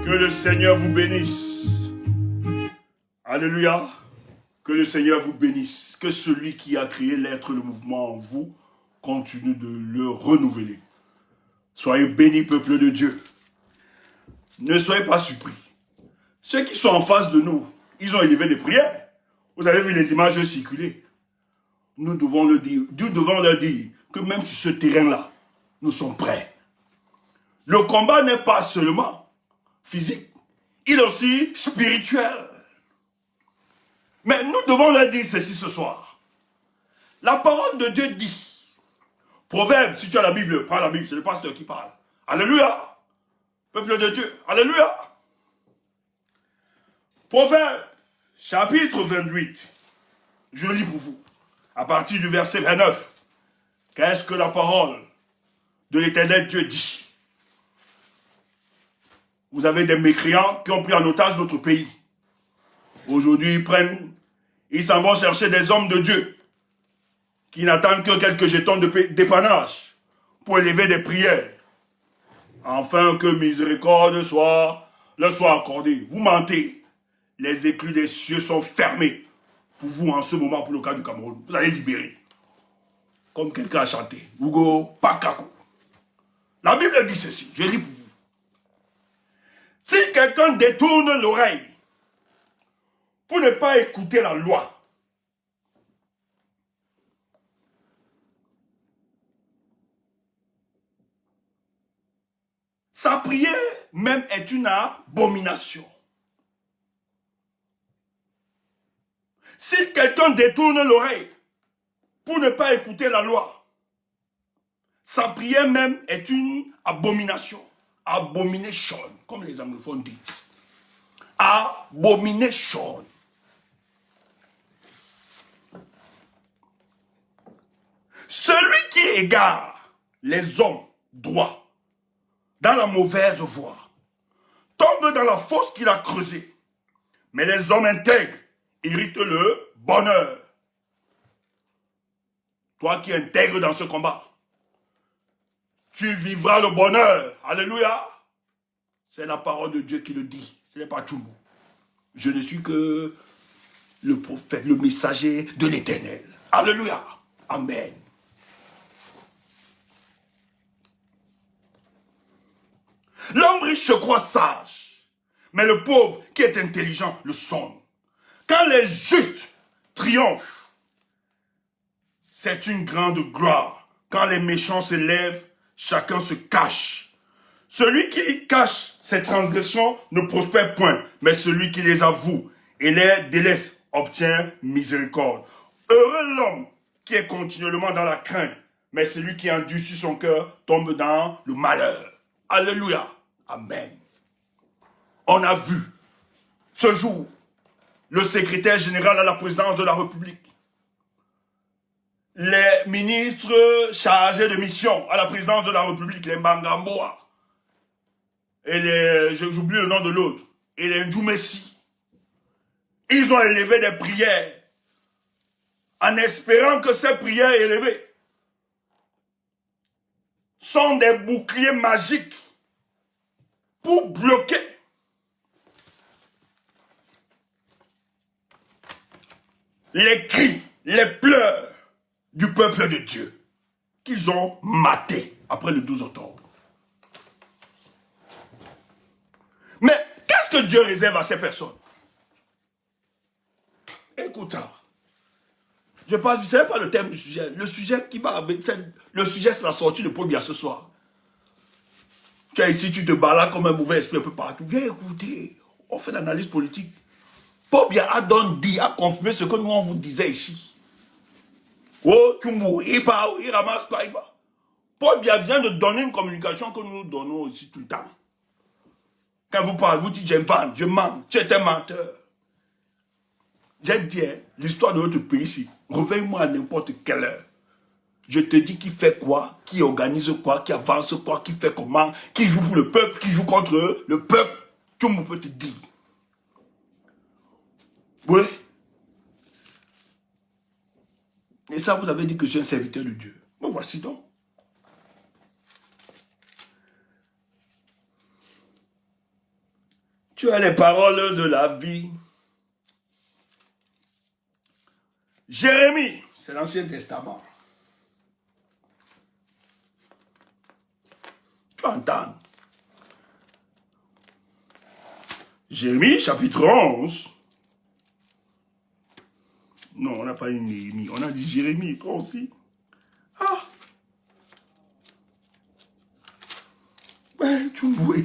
Que le Seigneur vous bénisse. Alléluia. Que le Seigneur vous bénisse. Que celui qui a créé l'être, le mouvement en vous, continue de le renouveler. Soyez bénis, peuple de Dieu. Ne soyez pas surpris. Ceux qui sont en face de nous, ils ont élevé des prières. Vous avez vu les images circuler. Nous devons leur dire que même sur ce terrain-là, nous sommes prêts. Le combat n'est pas seulement physique, il est aussi spirituel. Mais nous devons leur dire ceci ce soir. La parole de Dieu dit, Proverbe, si tu as la Bible, prends la Bible, c'est le pasteur qui parle. Alléluia. Peuple de Dieu, alléluia. Proverbe, chapitre 28, je lis pour vous, à partir du verset 29. Qu'est-ce que la parole de l'Éternel Dieu dit? Vous avez des mécréants qui ont pris en otage notre pays. Aujourd'hui, ils s'en vont chercher des hommes de Dieu qui n'attendent que quelques jetons de dépannage pour élever des prières, afin que miséricorde leur soit accordée. Vous mentez. Les écluses des cieux sont fermés pour vous en ce moment, pour le cas du Cameroun. Vous allez libérer. Comme quelqu'un a chanté. Hugo Pakakou. La Bible dit ceci. Je lis pour vous. Si quelqu'un détourne l'oreille pour ne pas écouter la loi, sa prière même est une abomination. Si quelqu'un détourne l'oreille pour ne pas écouter la loi, sa prière même est une abomination. Abomination, comme les anglophones disent. Abomination. Celui qui égare les hommes droits dans la mauvaise voie tombe dans la fosse qu'il a creusée. Mais les hommes intègres héritent le bonheur. Toi qui es intègre dans ce combat, tu vivras le bonheur. Alléluia. C'est la parole de Dieu qui le dit. Ce n'est pas Tchoumou. Je ne suis que le prophète, le messager de l'Éternel. Alléluia. Amen. L'homme riche se croit sage, mais le pauvre qui est intelligent le sonne. Quand les justes triomphent, c'est une grande gloire. Quand les méchants se lèvent, chacun se cache. Celui qui cache ses transgressions ne prospère point, mais celui qui les avoue et les délaisse obtient miséricorde. Heureux l'homme qui est continuellement dans la crainte, mais celui qui endurcit son cœur tombe dans le malheur. Alléluia. Amen. On a vu ce jour le secrétaire général à la présidence de la République, les ministres chargés de mission à la présidence de la République, les Mangamboa, et j'oublie le nom de l'autre, et les Ndjoumessi, ils ont élevé des prières en espérant que ces prières élevées sont des boucliers magiques pour bloquer les cris, les pleurs du peuple de Dieu qu'ils ont matés après le 12 octobre. Mais qu'est-ce que Dieu réserve à ces personnes? Écoute ça. Je ne sais pas le thème du sujet. Le sujet qui va... Le sujet, c'est la sortie de Paul Biya ce soir. Tu es ici, tu te balades comme un mauvais esprit un peu partout. Viens écouter. On fait l'analyse politique. Paul Biya a confirmé ce que nous on vous disait ici. Oh, Tchoumou, il ramasse quoi, il va. Paul Biya vient de donner une communication que nous donnons ici tout le temps. Quand vous parlez, vous dites, je mens, tu es un menteur. J'ai dit, l'histoire de notre pays ici, réveille-moi à n'importe quelle heure. Je te dis qui fait quoi, qui organise quoi, qui avance quoi, qui fait comment, qui joue pour le peuple, qui joue contre le peuple. Tout le monde peut te dire. Oui. Et ça, vous avez dit que je suis un serviteur de Dieu. Me voici donc. Tu as les paroles de la vie. Jérémie, c'est l'Ancien Testament. Tu entends? Jérémie, chapitre 11. Non, on n'a pas dit Néhémie. On a dit Jérémie, toi aussi. Ah! Ouais, tu vois.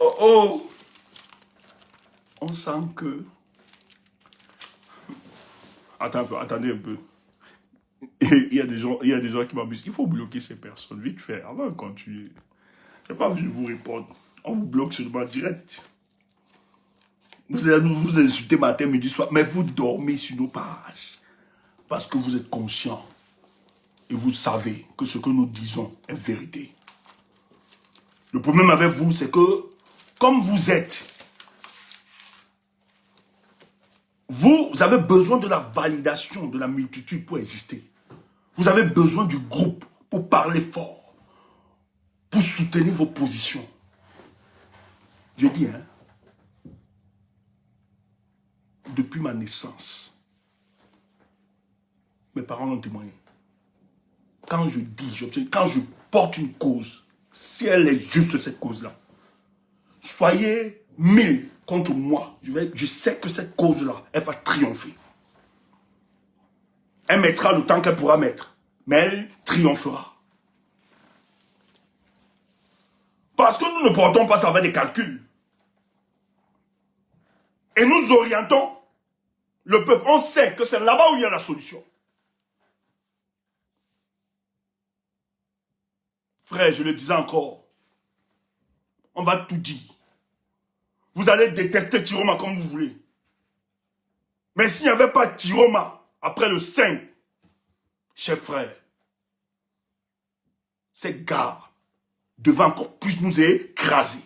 Oh oh! On sent que... Attendez un peu. Il y a des gens qui m'abusent. Il faut bloquer ces personnes vite fait avant de continuer. Je n'ai pas vu vous répondre. On vous bloque seulement direct. Vous allez nous insulter matin, midi, soir, mais vous dormez sur nos pages. Parce que vous êtes conscient. Et vous savez que ce que nous disons est vérité. Le problème avec vous, c'est que, comme vous êtes, vous avez besoin de la validation de la multitude pour exister. Vous avez besoin du groupe pour parler fort, pour soutenir vos positions. Je dis, hein, depuis ma naissance, mes parents l'ont témoigné. Quand je dis, quand je porte une cause, si elle est juste cette cause-là, soyez 1000 contre moi, je sais que cette cause-là, elle va triompher. Elle mettra le temps qu'elle pourra mettre, mais elle triomphera. Parce que nous ne portons pas ça avec des calculs. Et nous orientons le peuple. On sait que c'est là-bas où il y a la solution. Frère, je le disais encore, on va tout dire. Vous allez détester Tiroma comme vous voulez. Mais s'il n'y avait pas Tiroma, après le 5, chers frères, ces gars devaient encore plus nous écraser.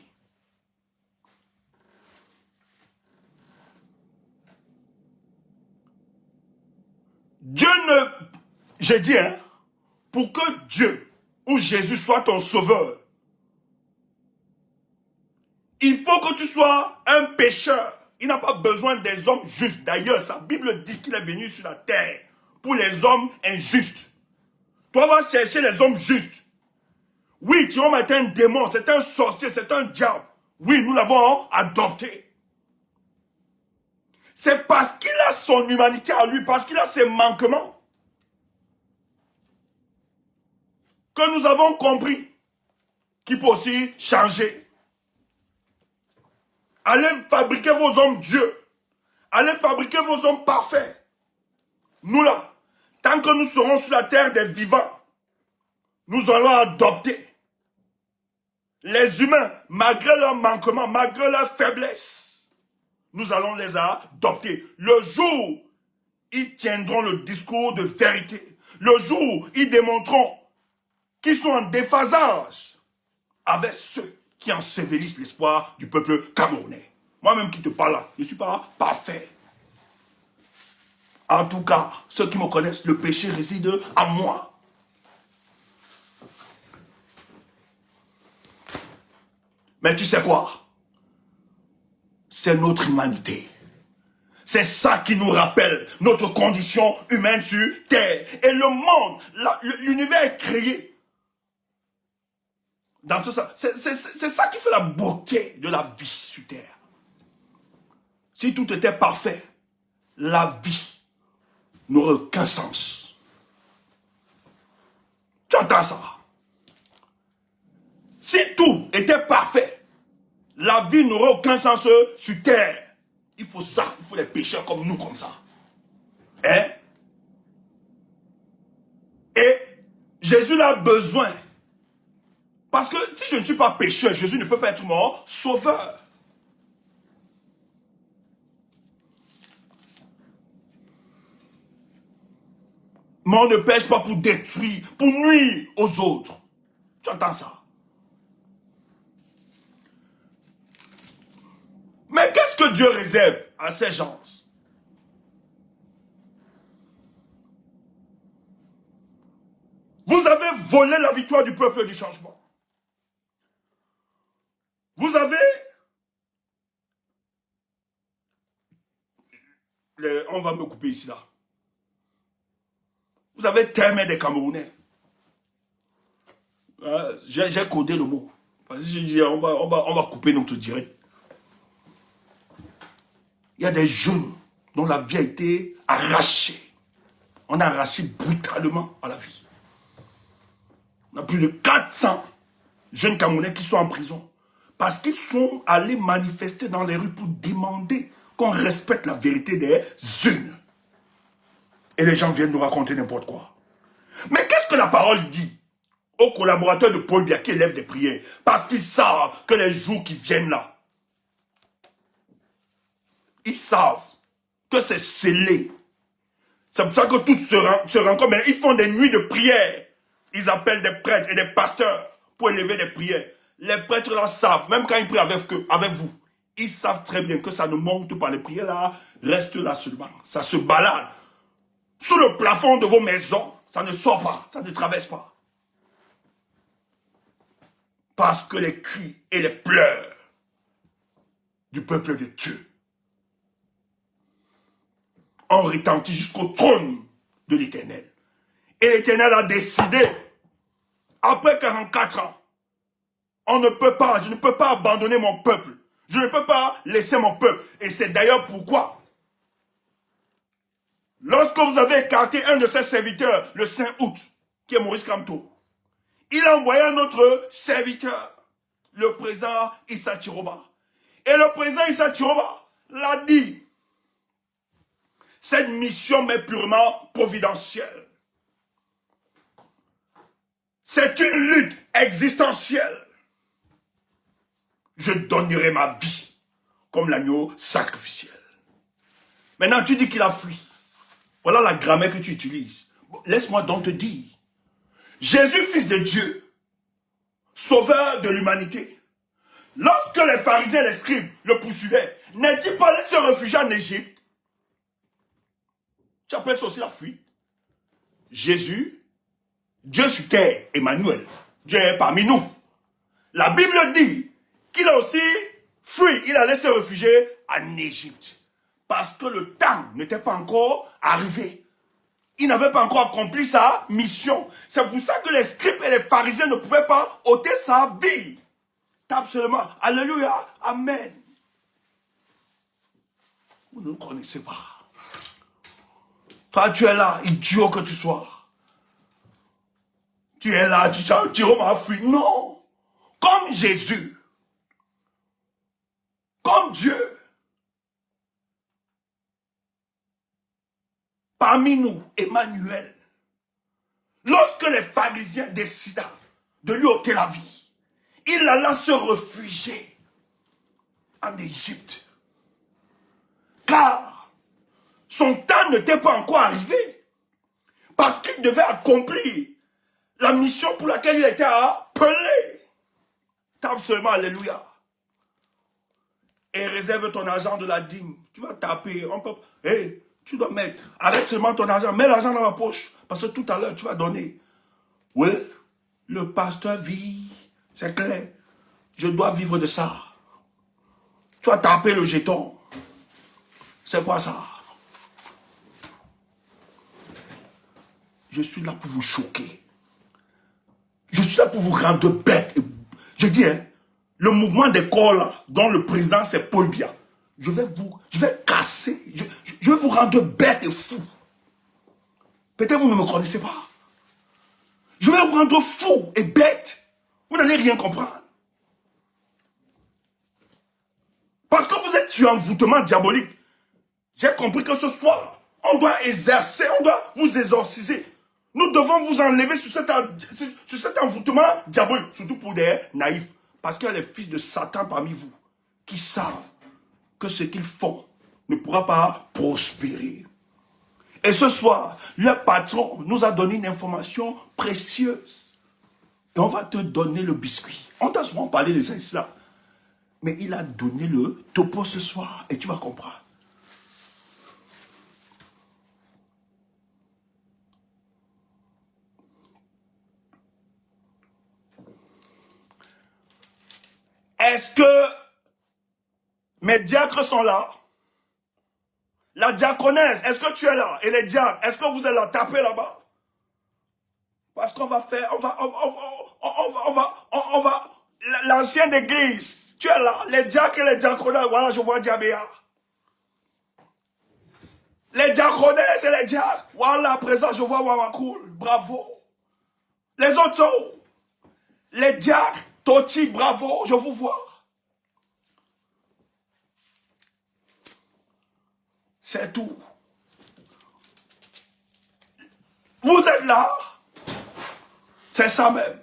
Dieu ne... J'ai dit, hein, pour que Dieu ou Jésus soit ton sauveur, il faut que tu sois un pécheur. Il n'a pas besoin des hommes justes. D'ailleurs, sa Bible dit qu'il est venu sur la terre pour les hommes injustes. Toi, va chercher les hommes justes. Oui, Tiroma est un démon, c'est un sorcier, c'est un diable. Oui, nous l'avons adopté. C'est parce qu'il a son humanité à lui, parce qu'il a ses manquements, que nous avons compris qu'il peut aussi changer. Allez fabriquer vos hommes Dieu. Allez fabriquer vos hommes parfaits. Nous là, tant que nous serons sur la terre des vivants, nous allons adopter les humains, malgré leurs manquements, malgré leurs faiblesses. Nous allons les adopter. Le jour où ils tiendront le discours de vérité, le jour où ils démontreront qu'ils sont en déphasage avec ceux qui ensevelissent l'espoir du peuple camerounais. Moi-même qui te parle là, je ne suis pas parfait. En tout cas, ceux qui me connaissent, le péché réside en moi. Mais tu sais quoi? C'est notre humanité. C'est ça qui nous rappelle notre condition humaine sur terre. Et le monde, l'univers est créé. Dans tout ça, c'est ça qui fait la beauté de la vie sur terre. Si tout était parfait, la vie n'aurait aucun sens. Tu entends ça? Si tout était parfait, la vie n'aurait aucun sens sur terre. Il faut ça, il faut des pécheurs comme nous, comme ça. Hein? Et Jésus a besoin. Parce que si je ne suis pas pécheur, Jésus ne peut pas être mon sauveur. Mais on ne pêche pas pour détruire, pour nuire aux autres. Tu entends ça? Mais qu'est-ce que Dieu réserve à ces gens? Vous avez voler la victoire du peuple du changement. Vous avez... on va me couper ici, là. Vous avez terminé des Camerounais. J'ai codé le mot. Parce que je dis, on va couper notre direct. Il y a des jeunes dont la vie a été arrachée. On a arraché brutalement à la vie. On a plus de 400 jeunes Camerounais qui sont en prison. Parce qu'ils sont allés manifester dans les rues pour demander qu'on respecte la vérité des unes. Et les gens viennent nous raconter n'importe quoi. Mais qu'est-ce que la parole dit aux collaborateurs de Paul Biya qui élèvent des prières? Parce qu'ils savent que les jours qui viennent là, ils savent que c'est scellé. C'est pour ça que tous se rencontrent. Mais ils font des nuits de prière. Ils appellent des prêtres et des pasteurs pour élever des prières. Les prêtres là savent, même quand ils prient avec vous, ils savent très bien que ça ne monte pas. Les prières là restent là seulement. Ça se balade sous le plafond de vos maisons. Ça ne sort pas, ça ne traverse pas. Parce que les cris et les pleurs du peuple de Dieu ont retenti jusqu'au trône de l'Éternel. Et l'Éternel a décidé, après 44 ans, je ne peux pas abandonner mon peuple. Je ne peux pas laisser mon peuple. Et c'est d'ailleurs pourquoi, lorsque vous avez écarté un de ses serviteurs, le 5 août, qui est Maurice Kamto, il a envoyé un autre serviteur, le président Issa Chiroba. Et le président Issa Chiroba l'a dit, cette mission m'est purement providentielle. C'est une lutte existentielle. Je donnerai ma vie comme l'agneau sacrificiel. Maintenant, tu dis qu'il a fui. Voilà la grammaire que tu utilises. Laisse-moi donc te dire. Jésus, fils de Dieu, sauveur de l'humanité, lorsque les pharisiens et les scribes le poursuivaient, n'est-il pas allé se réfugier en Égypte? Tu appelles ça aussi la fuite. Jésus, Dieu sur terre, Emmanuel, Dieu est parmi nous. La Bible dit qu'il a aussi fui, il allait se réfugier en Égypte. Parce que le temps n'était pas encore arrivé. Il n'avait pas encore accompli sa mission. C'est pour ça que les scribes et les pharisiens ne pouvaient pas ôter sa vie. Tape seulement. Alléluia. Amen. Vous ne nous connaissez pas. Toi, tu es là, idiot que tu sois. Tu es là, tu dis, Jérôme a fui. Non. Comme Jésus. Comme Dieu. Parmi nous, Emmanuel. Lorsque les pharisiens décident de lui ôter la vie, il alla se réfugier en Égypte. Car son temps n'était pas encore arrivé. Parce qu'il devait accomplir la mission pour laquelle il était appelé. Tape seulement Alléluia. Et réserve ton argent de la dîme. Tu vas taper. Hey, tu dois mettre. Arrête seulement ton argent. Mets l'argent dans la poche. Parce que tout à l'heure, tu vas donner. Oui, le pasteur vit. C'est clair. Je dois vivre de ça. Tu vas taper le jeton. C'est quoi ça? Je suis là pour vous choquer. Je suis là pour vous rendre bête. Je dis, hein, le mouvement des corps là, dont le président c'est Paul Biya, je vais casser, je vais vous rendre bête et fou. Peut-être vous ne me connaissez pas. Je vais vous rendre fou et bête. Vous n'allez rien comprendre. Parce que vous êtes sur un envoûtement diabolique. J'ai compris que ce soir, on doit exercer, on doit vous exorciser. Nous devons vous enlever sur cet envoûtement diabolique, surtout pour des naïfs. Parce qu'il y a les fils de Satan parmi vous qui savent que ce qu'ils font ne pourra pas prospérer. Et ce soir, le patron nous a donné une information précieuse. Et on va te donner le biscuit. On t'a souvent parlé de ça ici là. Mais il a donné le topo ce soir et tu vas comprendre. Est-ce que mes diacres sont là? La diaconesse, est-ce que tu es là? Et les diacres, est-ce que vous êtes là? Tapez là-bas. Parce qu'on va faire, l'ancienne église, tu es là. Les diacres et les diaconesses, voilà, je vois Diabéa. Les diaconesses et les diacres, voilà, à présent, je vois Wamakoul, bravo. Les autres sont où? Les diacres, Toti, bravo, je vous vois. C'est tout. Vous êtes là. C'est ça même.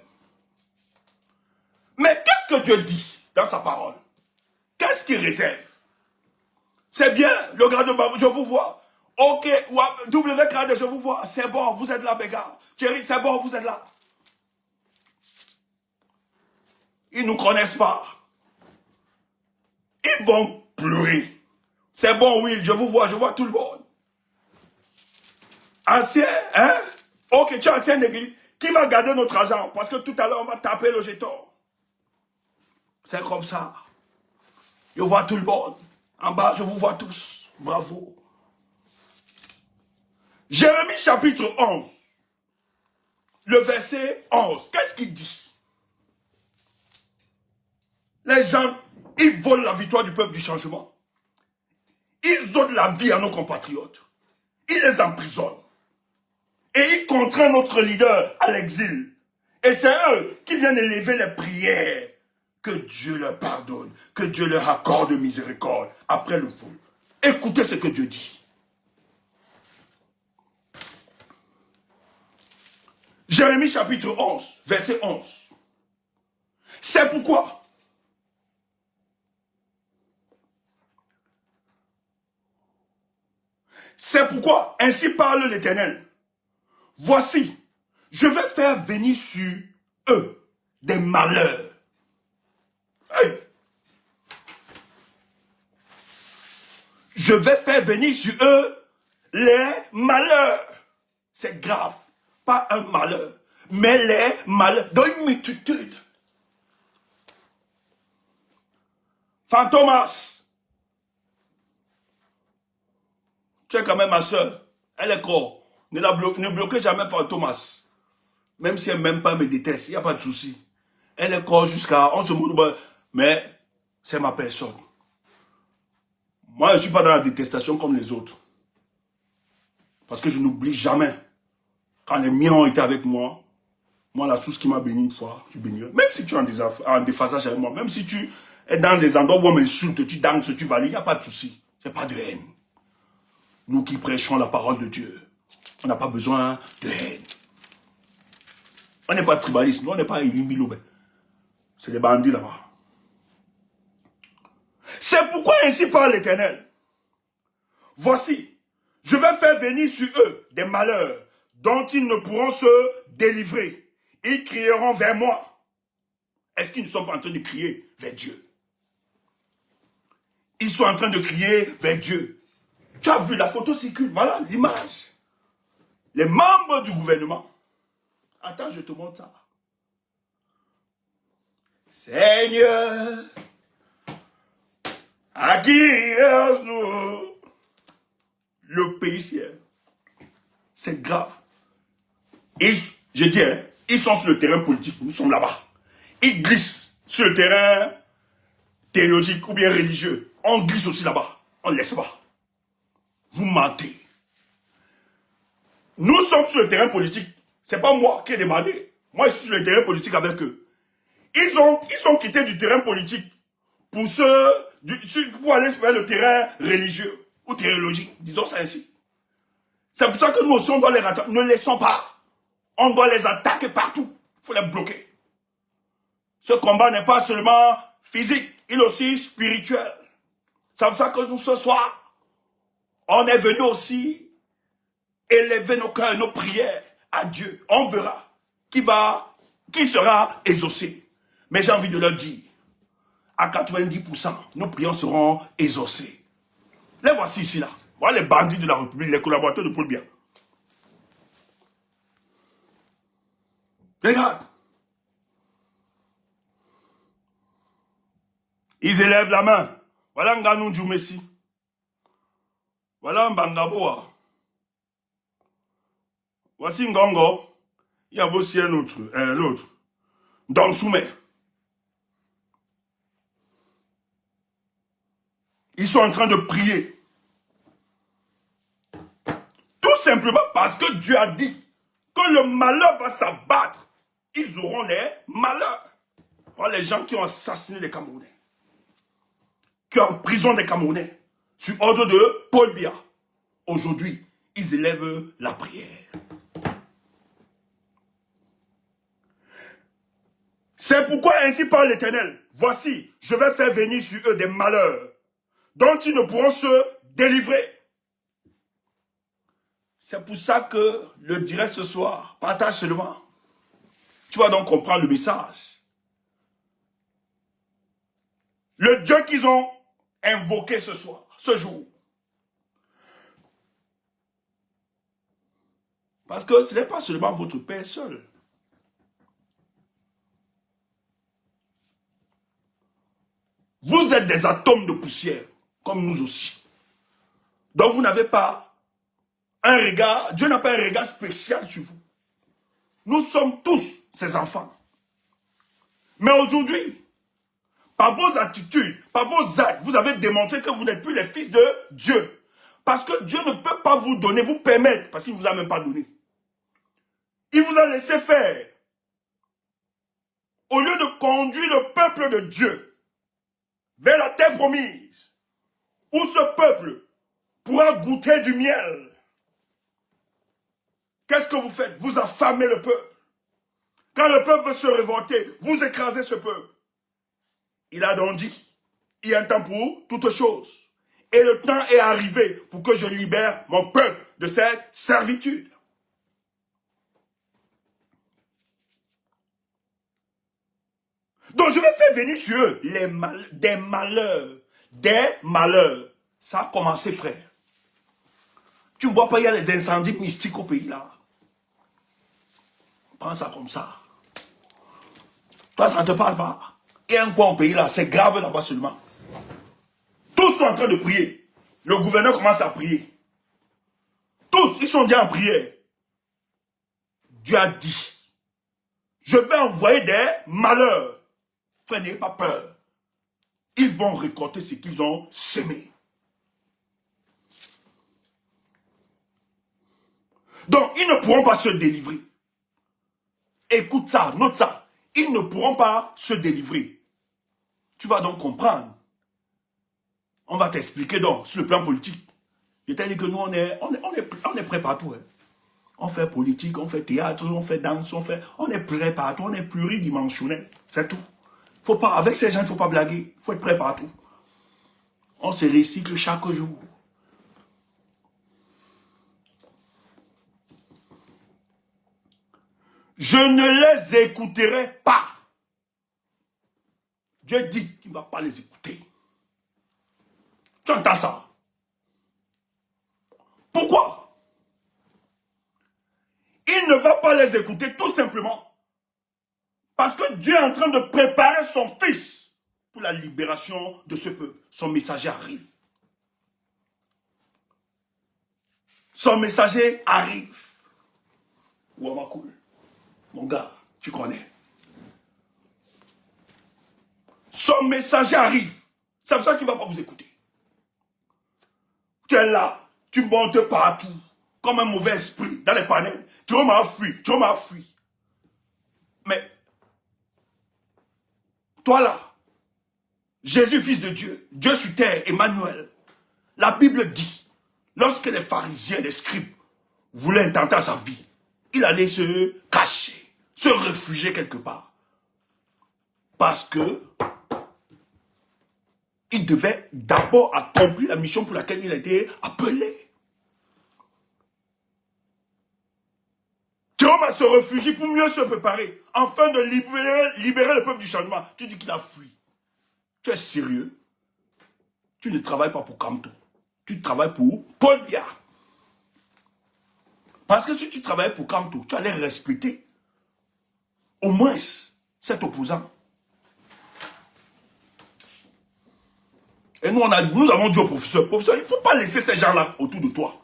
Mais qu'est-ce que Dieu dit dans sa parole? Qu'est-ce qu'il réserve? C'est bien, le grand de Babou, je vous vois. Ok, WKD, je vous vois. C'est bon, vous êtes là, Béga. Thierry, c'est bon, vous êtes là. Ils ne nous connaissent pas. Ils vont pleurer. C'est bon, oui, je vous vois, je vois tout le monde. Ancien, hein? Ok, tu es ancien d'église. Qui va garder notre argent? Parce que tout à l'heure, on va taper le jeton. C'est comme ça. Je vois tout le monde. En bas, je vous vois tous. Bravo. Jérémie chapitre 11. Le verset 11. Qu'est-ce qu'il dit? Les gens, ils volent la victoire du peuple du changement. Ils donnent la vie à nos compatriotes. Ils les emprisonnent. Et ils contraignent notre leader à l'exil. Et c'est eux qui viennent élever les prières. Que Dieu leur pardonne. Que Dieu leur accorde miséricorde après le vol. Écoutez ce que Dieu dit. Jérémie chapitre 11, verset 11. C'est pourquoi ainsi parle l'Éternel. Voici, je vais faire venir sur eux des malheurs. Hey. Je vais faire venir sur eux les malheurs. C'est grave. Pas un malheur, mais les malheurs dans une multitude. Fantomas, tu es quand même ma soeur. Elle est quoi? Ne bloquez jamais Fantomas. Même si elle m'aime pas, me déteste, il n'y a pas de souci. Elle est quoi jusqu'à... On se moque, mais c'est ma personne. Moi, je ne suis pas dans la détestation comme les autres. Parce que je n'oublie jamais. Quand les miens ont été avec moi, moi, la source qui m'a béni une fois, je bénirai. Même si tu es en déphasage avec moi, même si tu es dans des endroits où on m'insulte, tu danses, tu valides, il n'y a pas de souci. Il n'y a pas de haine. Nous qui prêchons la parole de Dieu, on n'a pas besoin de haine. On n'est pas tribaliste, nous, on n'est pas Ilimbilou. C'est des bandits là-bas. C'est pourquoi ainsi parle l'Éternel. Voici, je vais faire venir sur eux des malheurs dont ils ne pourront se délivrer. Ils crieront vers moi. Est-ce qu'ils ne sont pas en train de crier vers Dieu? Ils sont en train de crier vers Dieu. Tu as vu la photo circule, voilà l'image. Les membres du gouvernement. Attends, je te montre ça. Seigneur, à qui nous le pays ciel? C'est grave. Et je dis, hein, ils sont sur le terrain politique, nous sommes là-bas. Ils glissent sur le terrain théologique ou bien religieux. On glisse aussi là-bas. On ne laisse pas. Vous mentez. Nous sommes sur le terrain politique. Ce n'est pas moi qui ai demandé. Moi, je suis sur le terrain politique avec eux. Ils sont quittés du terrain politique pour aller faire le terrain religieux ou théologique. Disons ça ainsi. C'est pour ça que nous aussi, on doit les rater. Ne laissons pas. On doit les attaquer partout. Il faut les bloquer. Ce combat n'est pas seulement physique, il est aussi spirituel. C'est pour ça que nous, ce soir, on est venu aussi élever nos cœurs, nos prières à Dieu. On verra qui sera exaucé. Mais j'ai envie de leur dire, à 90%, nos prières seront exaucées. Les voici ici, là. Voilà les bandits de la République, les collaborateurs de Paul Biya. Regarde. Ils élèvent la main. Voilà Nganou Djoumessi. Voilà Mbangaboa. Voici Ngongo. Il y a aussi un autre, l'autre. Don Soumé. Ils sont en train de prier. Tout simplement parce que Dieu a dit que le malheur va s'abattre. Ils auront les malheurs. Voilà les gens qui ont assassiné les Camerounais. Qui ont emprisonné des Camerounais. Sur ordre de Paul Biya. Aujourd'hui, ils élèvent la prière. C'est pourquoi ainsi parle l'Éternel. Voici, je vais faire venir sur eux des malheurs dont ils ne pourront se délivrer. C'est pour ça que le direct ce soir, partage seulement. Tu vas donc comprendre le message. Le Dieu qu'ils ont invoqué ce soir, ce jour. Parce que ce n'est pas seulement votre Père seul. Vous êtes des atomes de poussière, comme nous aussi. Donc vous n'avez pas un regard, Dieu n'a pas un regard spécial sur vous. Nous sommes tous ses enfants. Mais aujourd'hui, par vos attitudes, par vos actes, vous avez démontré que vous n'êtes plus les fils de Dieu. Parce que Dieu ne peut pas vous donner, vous permettre, parce qu'il ne vous a même pas donné. Il vous a laissé faire. Au lieu de conduire le peuple de Dieu vers la terre promise, où ce peuple pourra goûter du miel. Qu'est-ce que vous faites? Vous affamez le peuple. Quand le peuple veut se révolter, vous écrasez ce peuple. Il a donc dit, il y a un temps pour toutes choses. Et le temps est arrivé pour que je libère mon peuple de cette servitude. Donc je vais faire venir sur eux des malheurs. Des malheurs. Ça a commencé, frère. Tu ne vois pas, il y a les incendies mystiques au pays là. Prends ça comme ça. Toi, ça ne te parle pas. Il y a un coin au pays là, c'est grave là-bas seulement. Tous sont en train de prier. Le gouverneur commence à prier. Tous, ils sont déjà en prière. Dieu a dit, je vais envoyer des malheurs. Frère, n'ayez pas peur. Ils vont récolter ce qu'ils ont semé. Donc, ils ne pourront pas se délivrer. Écoute ça, note ça. Ils ne pourront pas se délivrer. Tu vas donc comprendre. On va t'expliquer donc, sur le plan politique. Je t'ai dit que nous, on est prêts partout. Hein. On fait politique, on fait théâtre, on fait danse, on est prêts partout, on est pluridimensionnel. C'est tout. Faut pas, avec ces gens, il ne faut pas blaguer. Il faut être prêt partout. On se recycle chaque jour. Je ne les écouterai pas. Dieu dit qu'il ne va pas les écouter. Tu entends ça? Pourquoi? Il ne va pas les écouter tout simplement parce que Dieu est en train de préparer son fils pour la libération de ce peuple. Son messager arrive. Son messager arrive. Ouamakoul, mon gars, tu connais. Son messager arrive. C'est pour ça qu'il ne va pas vous écouter. Tu es là, tu montes partout, comme un mauvais esprit, dans les panels. Tu m'as fui, tu m'as fui. Mais, toi là, Jésus, fils de Dieu, Dieu sur terre, Emmanuel, la Bible dit, lorsque les pharisiens, les scribes, voulaient intenter sa vie, il allait se cacher, se réfugier quelque part. Parce que il devait d'abord accomplir la mission pour laquelle il a été appelé. Jérôme se réfugie pour mieux se préparer, afin de libérer le peuple du changement. Tu dis qu'il a fui. Tu es sérieux? Tu ne travailles pas pour Kamto. Tu travailles pour Paul Biya. Parce que si tu travaillais pour Kamto, tu allais respecter au moins cet opposant. Et nous avons dit au professeur, professeur, il ne faut pas laisser ces gens-là autour de toi.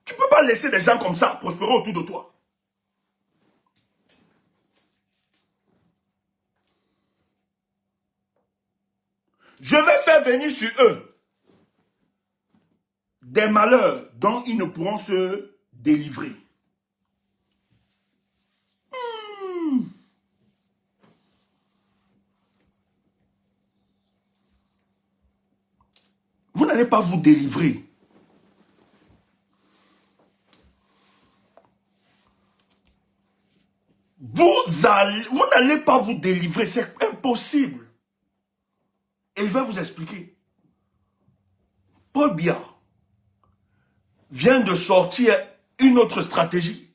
Tu ne peux pas laisser des gens comme ça prospérer autour de toi. Je vais faire venir sur eux des malheurs dont ils ne pourront se délivrer. Vous n'allez pas vous délivrer. Vous n'allez pas vous délivrer, c'est impossible. Et je vais vous expliquer. Paul Biya vient de sortir une autre stratégie.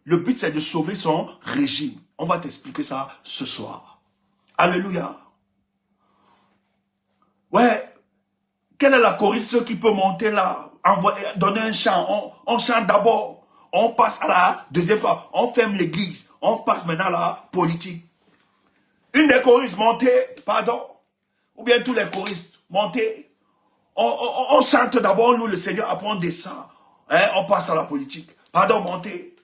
Le but, c'est de sauver son régime. On va t'expliquer ça ce soir. Alléluia. Ouais. Quelle est la choriste qui peut monter là, donner un chant? On chante d'abord. On passe à la deuxième fois. On ferme l'église. On passe maintenant à la politique. Une des choristes montez, pardon. Ou bien tous les choristes montez. On chante d'abord, nous, le Seigneur, après on descend. Hein, on passe à la politique. Pardon, montez.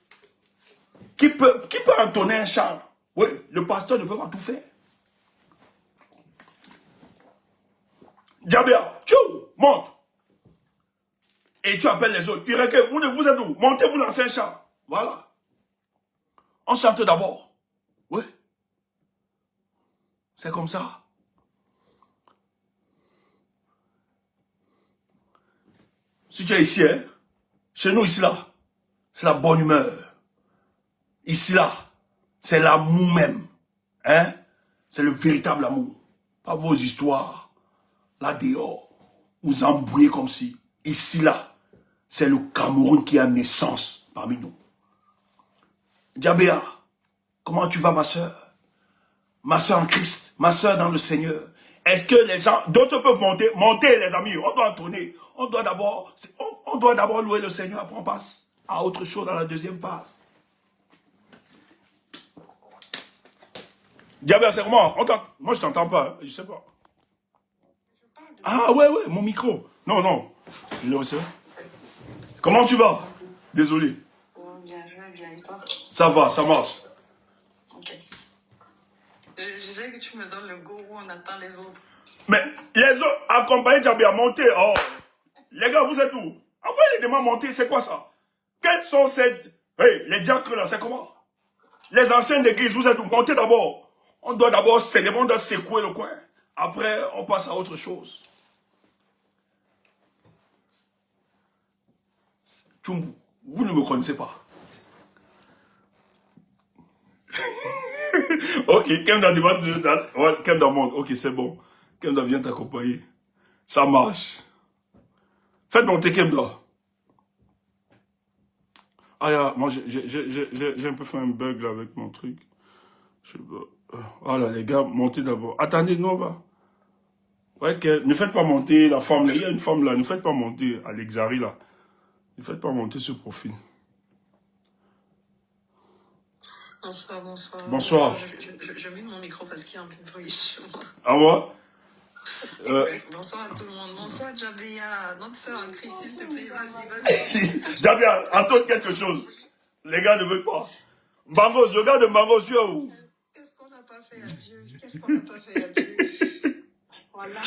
Qui peut entonner un chant? Oui, le pasteur ne peut pas tout faire. Djabia, tchou, monte. Et tu appelles les autres. Il recueille, vous êtes où? Montez, vous lancez un chant. Voilà. On chante d'abord. Oui. C'est comme ça. Si tu es ici, hein, chez nous, ici, là, c'est la bonne humeur. Ici, là, c'est l'amour même. Hein? C'est le véritable amour. Pas vos histoires. Là, dehors, vous embrouillez comme si. Ici, là, c'est le Cameroun qui a naissance parmi nous. Djabéa, comment tu vas, ma soeur? Ma soeur en Christ, ma soeur dans le Seigneur. Est-ce que les gens, d'autres peuvent monter? Montez, les amis, on doit entonner. On doit d'abord louer le Seigneur, après on passe à autre chose dans la deuxième phase. Djabéa, c'est comment? Moi, je t'entends pas, hein, je sais pas. Ah, ouais, mon micro. Non, je le recevais. Comment tu vas? Désolé. Bien, je vais bien, et toi? Ça va, ça marche. Ok. Je disais que tu me donnes le go où on attend les autres. Mais les autres accompagnent Djabéa à monter. Oh, les gars, vous êtes où? Envoyez les demandes monter, c'est quoi ça? Quels sont ces... Hey, les diacres là, c'est comment? Les anciens d'église, vous êtes où? Montez d'abord. On doit d'abord célébrer, on doit secouer le coin. Après, on passe à autre chose. Tchumbu, vous ne me connaissez pas. Ok, Kemda demande, Kemda monte. Ok, c'est bon. Kemda vient t'accompagner. Ça marche. Faites monter Kemda. Ah, moi, j'ai un peu fait un bug là avec mon truc. Voilà, les gars, montez d'abord. Attendez, nous, on va. Ouais, ne faites pas monter la femme là. Il y a une femme là. Ne faites pas monter Alexari là. Ne faites pas monter ce profil. Bonsoir. Bonsoir. Je mets mon micro parce qu'il y a un peu de bruit chez moi. Ah ouais? Bonsoir à tout le monde. Bonsoir Djabéa, notre soeur en Christ, s'il te plaît. Vas-y. Djabéa, entends quelque chose. Les gars ne veulent pas. Bangos, le gars de Bangos, tu es où? Qu'est-ce qu'on n'a pas fait à Dieu? Voilà.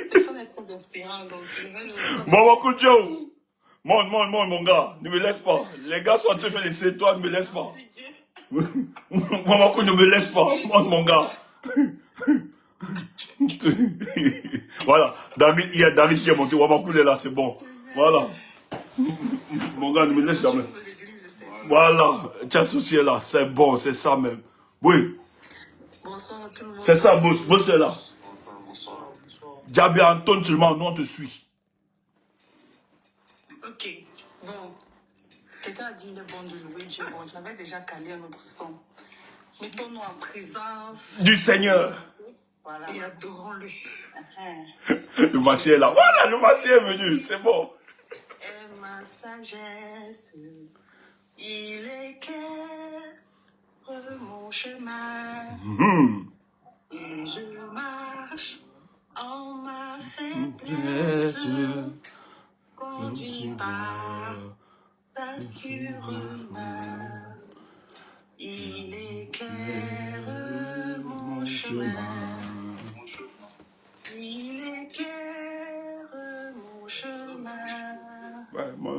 Stéphane est très inspirant, donc Maman, tu es où? Monte, mon gars. Ne me laisse pas. Les gars sont en train de me laisser. Toi, ne me laisse pas. Maman, ne me laisse pas. Monte, mon gars. Voilà. Il y a David qui est monté. Wamakou est là, c'est bon. Voilà. Mon gars, ne me laisse jamais. Voilà. Tu as souci là. C'est bon, c'est ça même. Oui. Bonsoir à tout le monde. C'est ça, boss est là. Djabéa, entonne seulement, nous on te suit. Ok. Bon. Quelqu'un a dit il est bon de louer Dieu. Bon, j'avais déjà calé un autre son. Mettons-nous en présence du Seigneur. Voilà. Et adorons-le. Le Massy est là. Voilà, le Massy est venu. C'est bon. Et ma sagesse, il éclaire mon chemin. Et je marche en ma conduit par ta sûre-main. Il éclaire mon chemin. Il éclaire mon chemin. Ouais, moi,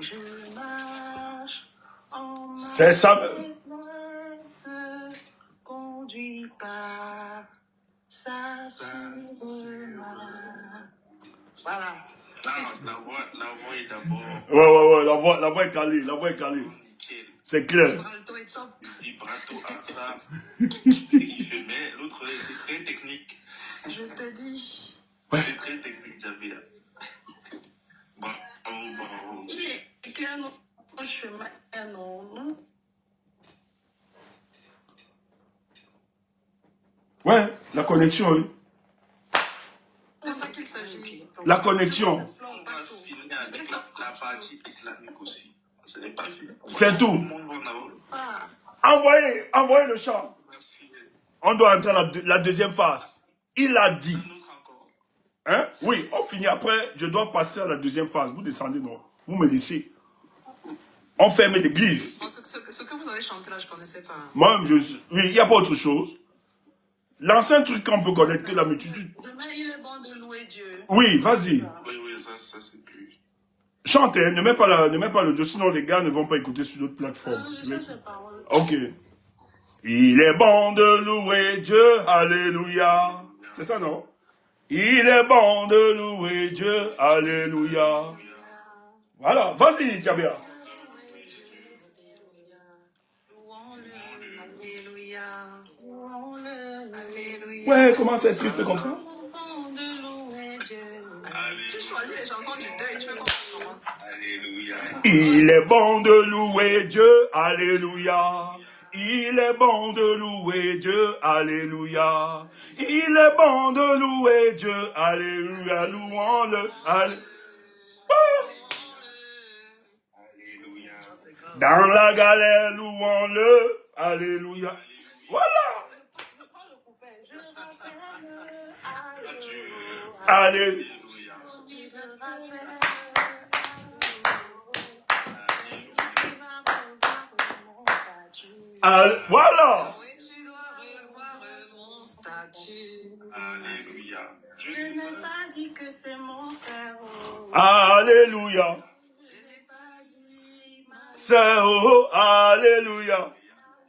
Je marche en c'est ça. maîtresse, conduit par sa sûre-main. Voilà. La voix est d'abord Ouais, la voix est calée, la voix est calée. nickel. C'est clair. Vibrato est top. Le vibrato à ça. Mais l'autre est très technique. Je te dis. C'est très technique, j'avais là. Bravo. Il éclaire mon chemin, non. Ouais, la connexion, oui. C'est ça qu'il s'agit. La connexion. On va finir avec la partie islamique aussi. Ce n'est pas fini. C'est Tout tout. le monde va en avoir. Ah. Envoyez le chant. Merci. On doit entrer à la deuxième phase. Il a dit. Un autre encore. Hein? Oui, on finit après. Je dois passer à la deuxième phase. Vous descendez, non? Vous me laissez. On ferme l'église. Bon, ce que vous avez chanté là, je ne connaissais pas. Moi, oui, il n'y a pas autre chose. L'ancien truc qu'on peut connaître que la multitude. Demain, il est bon de louer Dieu. Oui, vas-y. Oui, ça c'est plus. Chante, hein, ne mets pas le Dieu, sinon les gars ne vont pas écouter sur d'autres plateformes. Je sais ces paroles. Ok. Il est bon de louer Dieu, alléluia. C'est ça, non? Il est bon de louer Dieu, alléluia. Voilà, vas-y, Tiabia. Alléluia. Alléluia. Ouais, comment c'est triste comme ça? Tu choisis les chansons du deuil, tu veux comprendre comment? Alléluia. Il est bon de louer Dieu, alléluia. Il est bon de louer Dieu, alléluia. Il est bon de louer Dieu, alléluia. Louons-le, alléluia. Alléluia. Dans la galère, louons-le, alléluia. Voilà. Alléluia. Voilà. Tu dois revoir mon statut. Alléluia. Je n'ai pas dit que c'est mon frère. Alléluia. Je n'ai pas dit ma C'est oh, alléluia.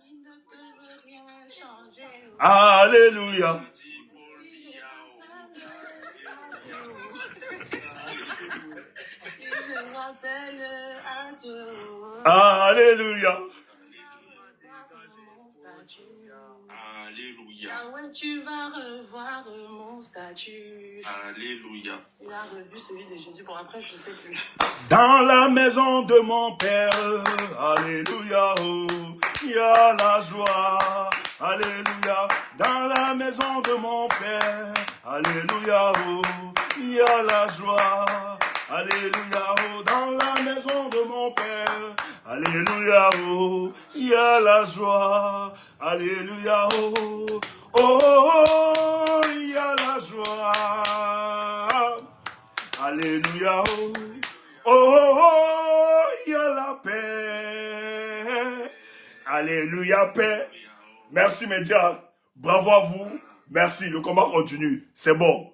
il ne peut rien changer. Alléluia. Je m'appelle à Dieu. Alléluia. Mon statut. Alléluia. Ah ouais, tu vas revoir mon statut. Alléluia. Il a revu celui de Jésus. Bon, après, je sais plus. Dans la maison de mon Père, alléluia, oh, il y a la joie, alléluia. Dans la maison de mon Père, alléluia, oh, il y a la joie, alléluia, oh. Dans la maison de mon Père, alléluia, oh, il y a la joie, alléluia, oh, oh, oh, il y a la joie, alléluia, oh. Oh, oh, oh, il y a la paix. Alléluia, paix. Merci, médias. Bravo à vous. Merci, le combat continue. C'est bon.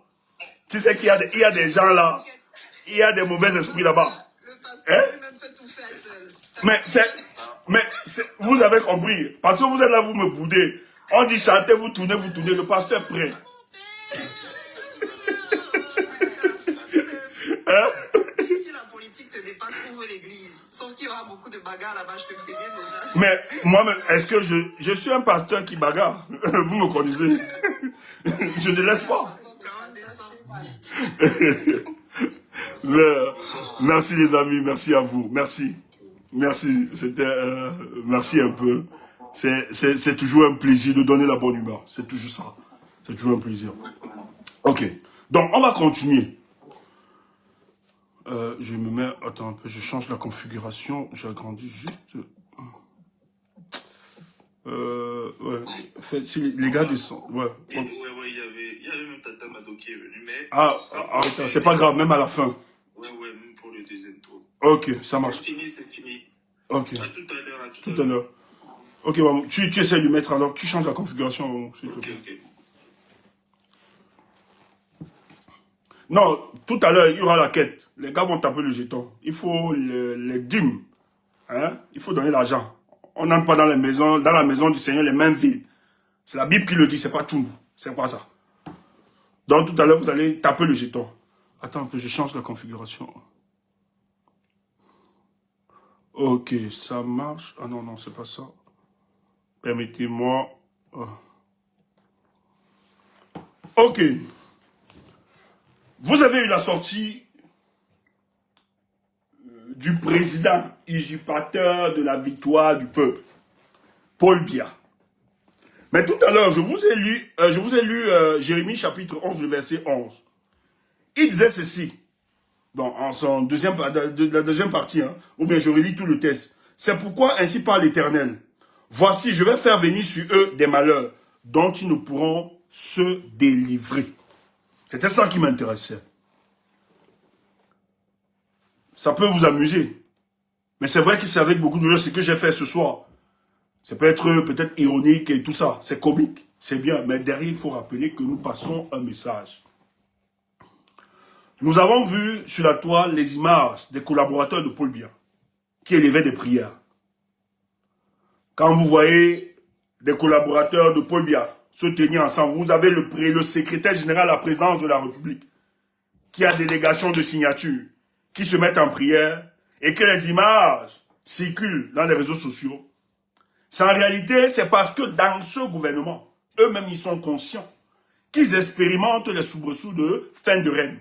Tu sais qu'il y a des gens là. Il y a des mauvais esprits là-bas. Le pasteur Hein? lui-même peut tout faire seul. Mais vous avez compris. Parce que vous êtes là, vous me boudez. On dit chanter, vous tournez. Le pasteur est prêt. Hein? Si la politique te dépasse, ouvre l'église. Sauf qu'il y aura beaucoup de bagarres là-bas, je te préviens déjà. Mais moi-même, est-ce que je suis un pasteur qui bagarre? Vous me connaissez. Je ne laisse pas. Quand on descend. Merci les amis, merci à vous. Merci. C'était merci un peu. C'est toujours un plaisir de donner la bonne humeur. C'est toujours ça. C'est toujours un plaisir. Ok. Donc, on va continuer. Je me mets... Attends un peu, je change la configuration. J'agrandis juste... ouais. Si les gars descendent... Ouais. Et ouais, il y avait même Tata Mado qui est venu, mais Ah, Ce sera pour arrête, le c'est pas deuxième. grave, même à la fin. Ouais, même pour le deuxième tour. Ok, ça marche. C'est fini, c'est fini. Ok, À tout à l'heure, à tout à tout à l'heure. l'heure. Ok, maman, tu essaies de mettre alors, tu changes la configuration, s'il te Ok, plaît. ok. Non, tout à l'heure, il y aura la quête. Les gars vont taper le jeton. Il faut les dîmes. Hein? Il faut donner l'argent. On n'entre pas dans les maisons, dans la maison du Seigneur, les mains vides. C'est la Bible qui le dit, c'est pas Tchumbu. C'est pas ça. Donc tout à l'heure, vous allez taper le jeton. Attends que je change la configuration. Ok, ça marche. Ah non, non, c'est pas ça. Permettez-moi. Oh. Ok. Vous avez eu la sortie du président usurpateur de la victoire du peuple, Paul Biya. Mais tout à l'heure, je vous ai lu Jérémie chapitre 11, le verset 11. Il disait ceci, bon, en son la deuxième partie, hein, ou bien je relis tout le texte. C'est pourquoi ainsi parle l'Éternel. Voici, je vais faire venir sur eux des malheurs dont ils ne pourront se délivrer. C'était ça qui m'intéressait. Ça peut vous amuser. Mais c'est vrai que c'est avec beaucoup de joie ce que j'ai fait ce soir. Ça peut être peut-être ironique et tout ça. C'est comique, c'est bien. Mais derrière, il faut rappeler que nous passons un message. Nous avons vu sur la toile les images des collaborateurs de Paul Biya qui élevaient des prières. Quand vous voyez des collaborateurs de Paul Biya se tenir ensemble, vous avez le secrétaire général à la présidence de la République qui a délégation de signature, qui se mettent en prière et que les images circulent dans les réseaux sociaux. En réalité, c'est parce que dans ce gouvernement, eux-mêmes, ils sont conscients qu'ils expérimentent les soubresauts de fin de règne.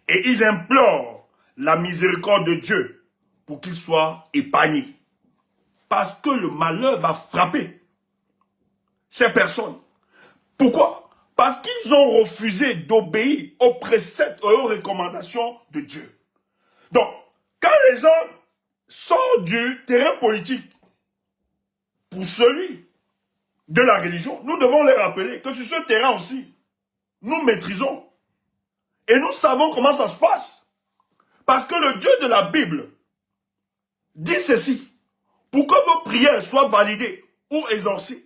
Et ils implorent la miséricorde de Dieu pour qu'ils soient épargnés. Parce que le malheur va frapper ces personnes. Pourquoi? Parce qu'ils ont refusé d'obéir aux préceptes et aux recommandations de Dieu. Donc, quand les gens sortent du terrain politique pour celui de la religion, nous devons les rappeler que sur ce terrain aussi, nous maîtrisons. Et nous savons comment ça se passe. Parce que le Dieu de la Bible dit ceci. Pour que vos prières soient validées ou exaucées,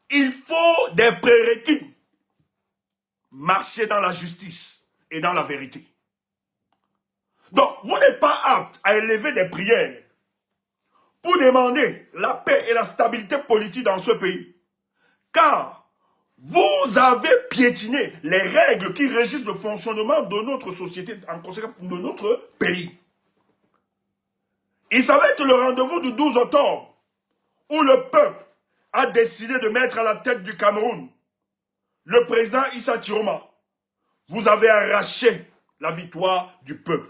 il faut des prérequis. Marcher dans la justice et dans la vérité. Donc, vous n'êtes pas apte à élever des prières pour demander la paix et la stabilité politique dans ce pays. Car vous avez piétiné les règles qui régissent le fonctionnement de notre société, en conséquence de notre pays. Et ça va être le rendez-vous du 12 octobre, où le peuple a décidé de mettre à la tête du Cameroun le président Issa Chiroma. Vous avez arraché la victoire du peuple.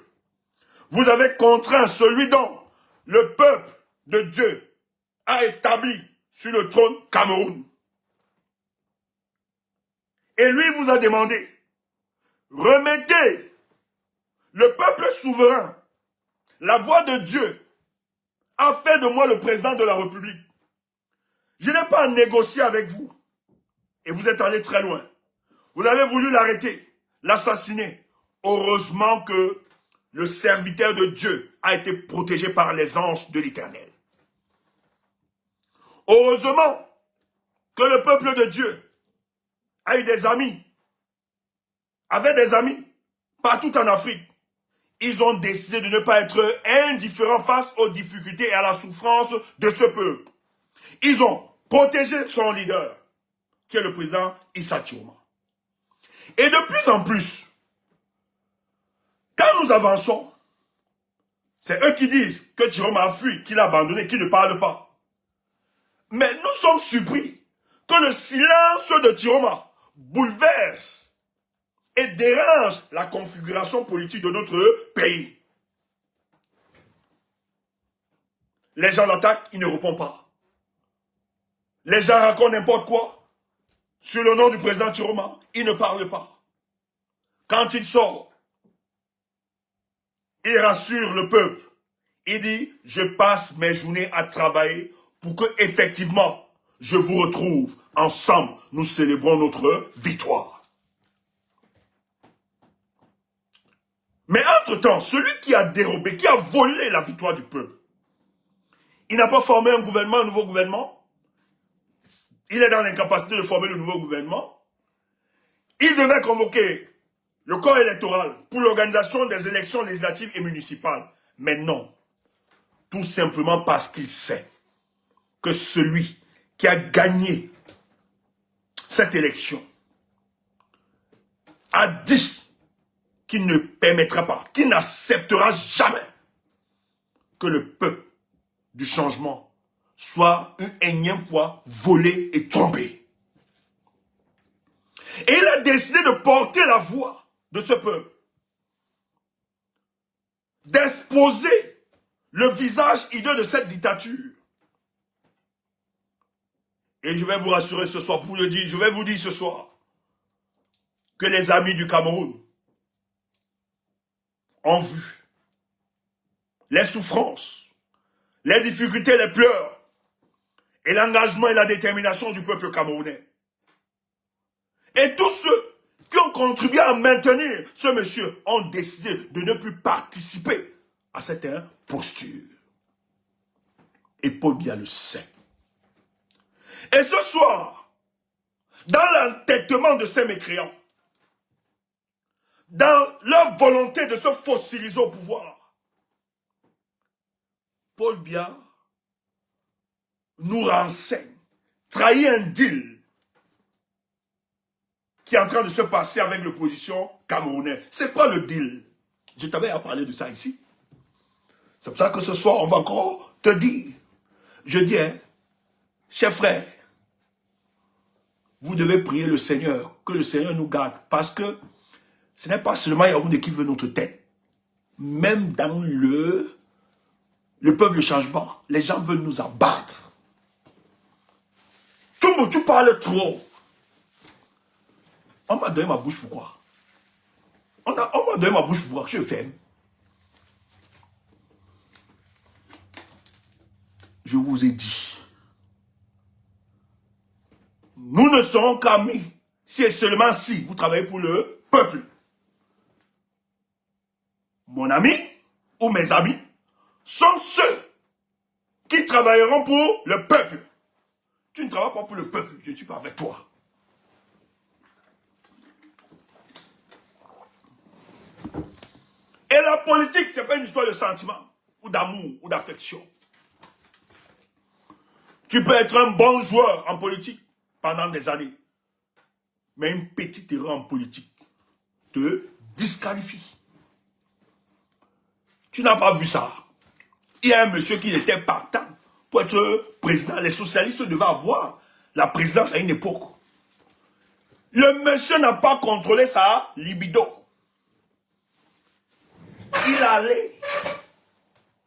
Vous avez contraint celui dont le peuple de Dieu a établi sur le trône Cameroun. Et lui vous a demandé, remettez le peuple souverain, la voix de Dieu, a fait de moi le président de la République. Je n'ai pas négocié avec vous. Et vous êtes allé très loin. Vous avez voulu l'arrêter, l'assassiner. Heureusement que le serviteur de Dieu a été protégé par les anges de l'Éternel. Heureusement que le peuple de Dieu a eu des amis, avait des amis partout en Afrique. Ils ont décidé de ne pas être indifférents face aux difficultés et à la souffrance de ce peuple. Ils ont protégé son leader, qui est le président Issa Chiroma. Et de plus en plus, quand nous avançons, c'est eux qui disent que Chiroma a fui, qu'il a abandonné, qu'il ne parle pas. Mais nous sommes surpris que le silence de Chiroma bouleverse et dérange la configuration politique de notre pays. Les gens l'attaquent, il ne répond pas. Les gens racontent n'importe quoi sur le nom du président Chiroma, il ne parle pas. Quand il sort, il rassure le peuple. Il dit, je passe mes journées à travailler pour que effectivement je vous retrouve Ensemble, nous célébrons notre victoire. Mais entre-temps, celui qui a dérobé, qui a volé la victoire du peuple, il n'a pas formé un gouvernement, un nouveau gouvernement. Il est dans l'incapacité de former le nouveau gouvernement. Il devait convoquer le corps électoral pour l'organisation des élections législatives et municipales. Mais non. Tout simplement parce qu'il sait que celui qui a gagné cette élection a dit qu'il ne permettra pas, qu'il n'acceptera jamais que le peuple du changement soit une énième fois volé et trompé. Et il a décidé de porter la voix de ce peuple, d'exposer le visage hideux de cette dictature. Et je vais vous rassurer ce soir, pour vous le dire, je vais vous dire ce soir, que les amis du Cameroun ont vu les souffrances, les difficultés, les pleurs, et l'engagement et la détermination du peuple camerounais. Et tous ceux qui ont contribué à maintenir ce monsieur ont décidé de ne plus participer à cette imposture. Et Paul Biya le sait. Et ce soir, dans l'entêtement de ces mécréants, dans leur volonté de se fossiliser au pouvoir, Paul Biya nous renseigne, trahit un deal qui est en train de se passer avec l'opposition camerounaise. C'est quoi le deal? Je t'avais à parler de ça ici. C'est pour ça que ce soir, on va encore te dire. Je dis, hein, chers frères, vous devez prier le Seigneur, que le Seigneur nous garde. Parce que ce n'est pas seulement Yaoundé qui veut notre tête. Même dans le peuple de changement, les gens veulent nous abattre. Tu parles trop. On m'a donné ma bouche pour quoi? On m'a donné ma bouche pour quoi? Je ferme. Je vous ai dit. Nous ne serons qu'amis si et seulement si vous travaillez pour le peuple. Mon ami ou mes amis sont ceux qui travailleront pour le peuple. Tu ne travailles pas pour le peuple, je ne suis pas avec toi. Et la politique, ce n'est pas une histoire de sentiment, ou d'amour, ou d'affection. Tu peux être un bon joueur en politique pendant des années. Mais une petite erreur en politique te disqualifie. Tu n'as pas vu ça. Il y a un monsieur qui était partant pour être président. Les socialistes devaient avoir la présidence à une époque. Le monsieur n'a pas contrôlé sa libido. Il allait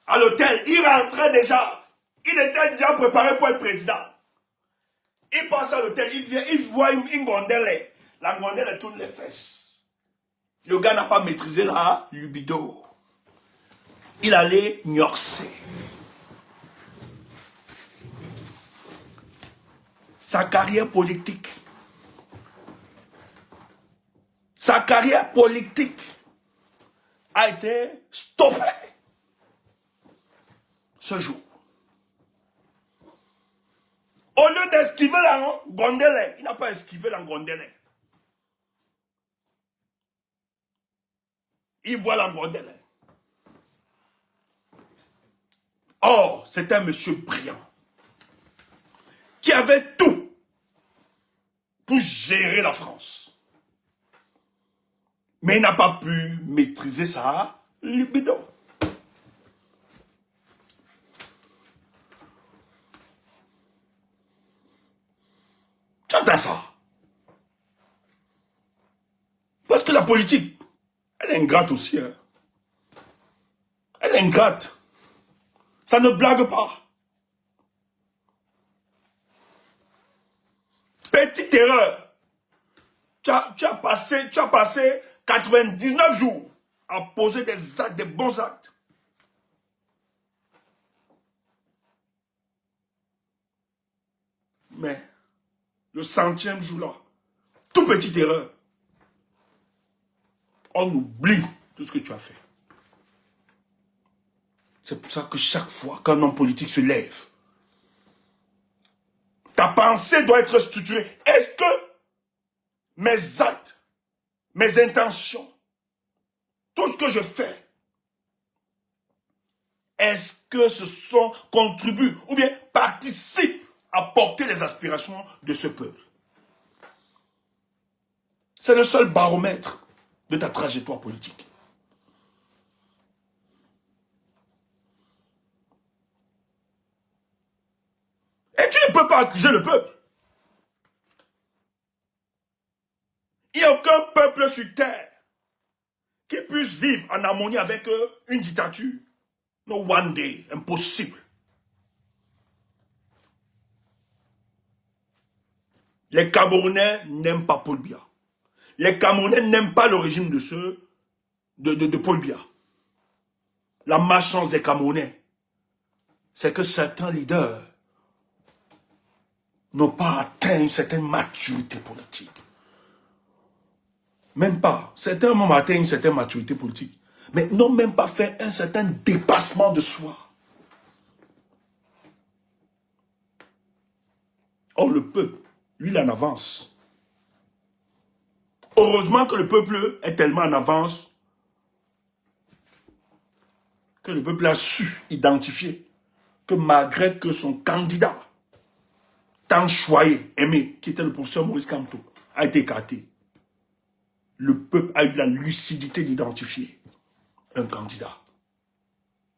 à l'hôtel, il rentrait déjà. Il était déjà préparé pour être président. Il passe à l'hôtel, il voit une gondelle. La gondelle tourne les fesses. Le gars n'a pas maîtrisé la libido. Il allait gnorcer. Sa carrière politique. Sa carrière politique a été stoppée ce jour. Au lieu d'esquiver la gondelle, il n'a pas esquivé la gondelle. Il voit la gondelle. Or, c'est un monsieur brillant qui avait tout pour gérer la France. Mais il n'a pas pu maîtriser sa libido. Tu entends ça? Parce que la politique, elle est ingrate aussi. Hein? Elle est ingrate. Ça ne blague pas. Petite erreur. Tu as passé 99 jours à poser des actes, des bons actes. Mais le 100e jour là, toute petite erreur, on oublie tout ce que tu as fait. C'est pour ça que chaque fois qu'un homme politique se lève, ta pensée doit être structurée. Est-ce que mes actes, mes intentions, tout ce que je fais, est-ce que ce sont contribuent ou bien participent à porter les aspirations de ce peuple? C'est le seul baromètre de ta trajectoire politique. Et tu ne peux pas accuser le peuple. Il n'y a aucun peuple sur terre qui puisse vivre en harmonie avec une dictature. No one day, impossible. Les Camerounais n'aiment pas Paul Biya. Les Camerounais n'aiment pas le régime de Paul Biya. La malchance des Camerounais, c'est que certains leaders n'ont pas atteint une certaine maturité politique. Même pas. Certains ont atteint une certaine maturité politique, mais n'ont même pas fait un certain dépassement de soi. Or, le peuple, lui, il est en avance. Heureusement que le peuple est tellement en avance que le peuple a su identifier que malgré que son candidat, tant choyé, aimé, qui était le professeur Maurice Kamto, a été écarté, le peuple a eu la lucidité d'identifier un candidat.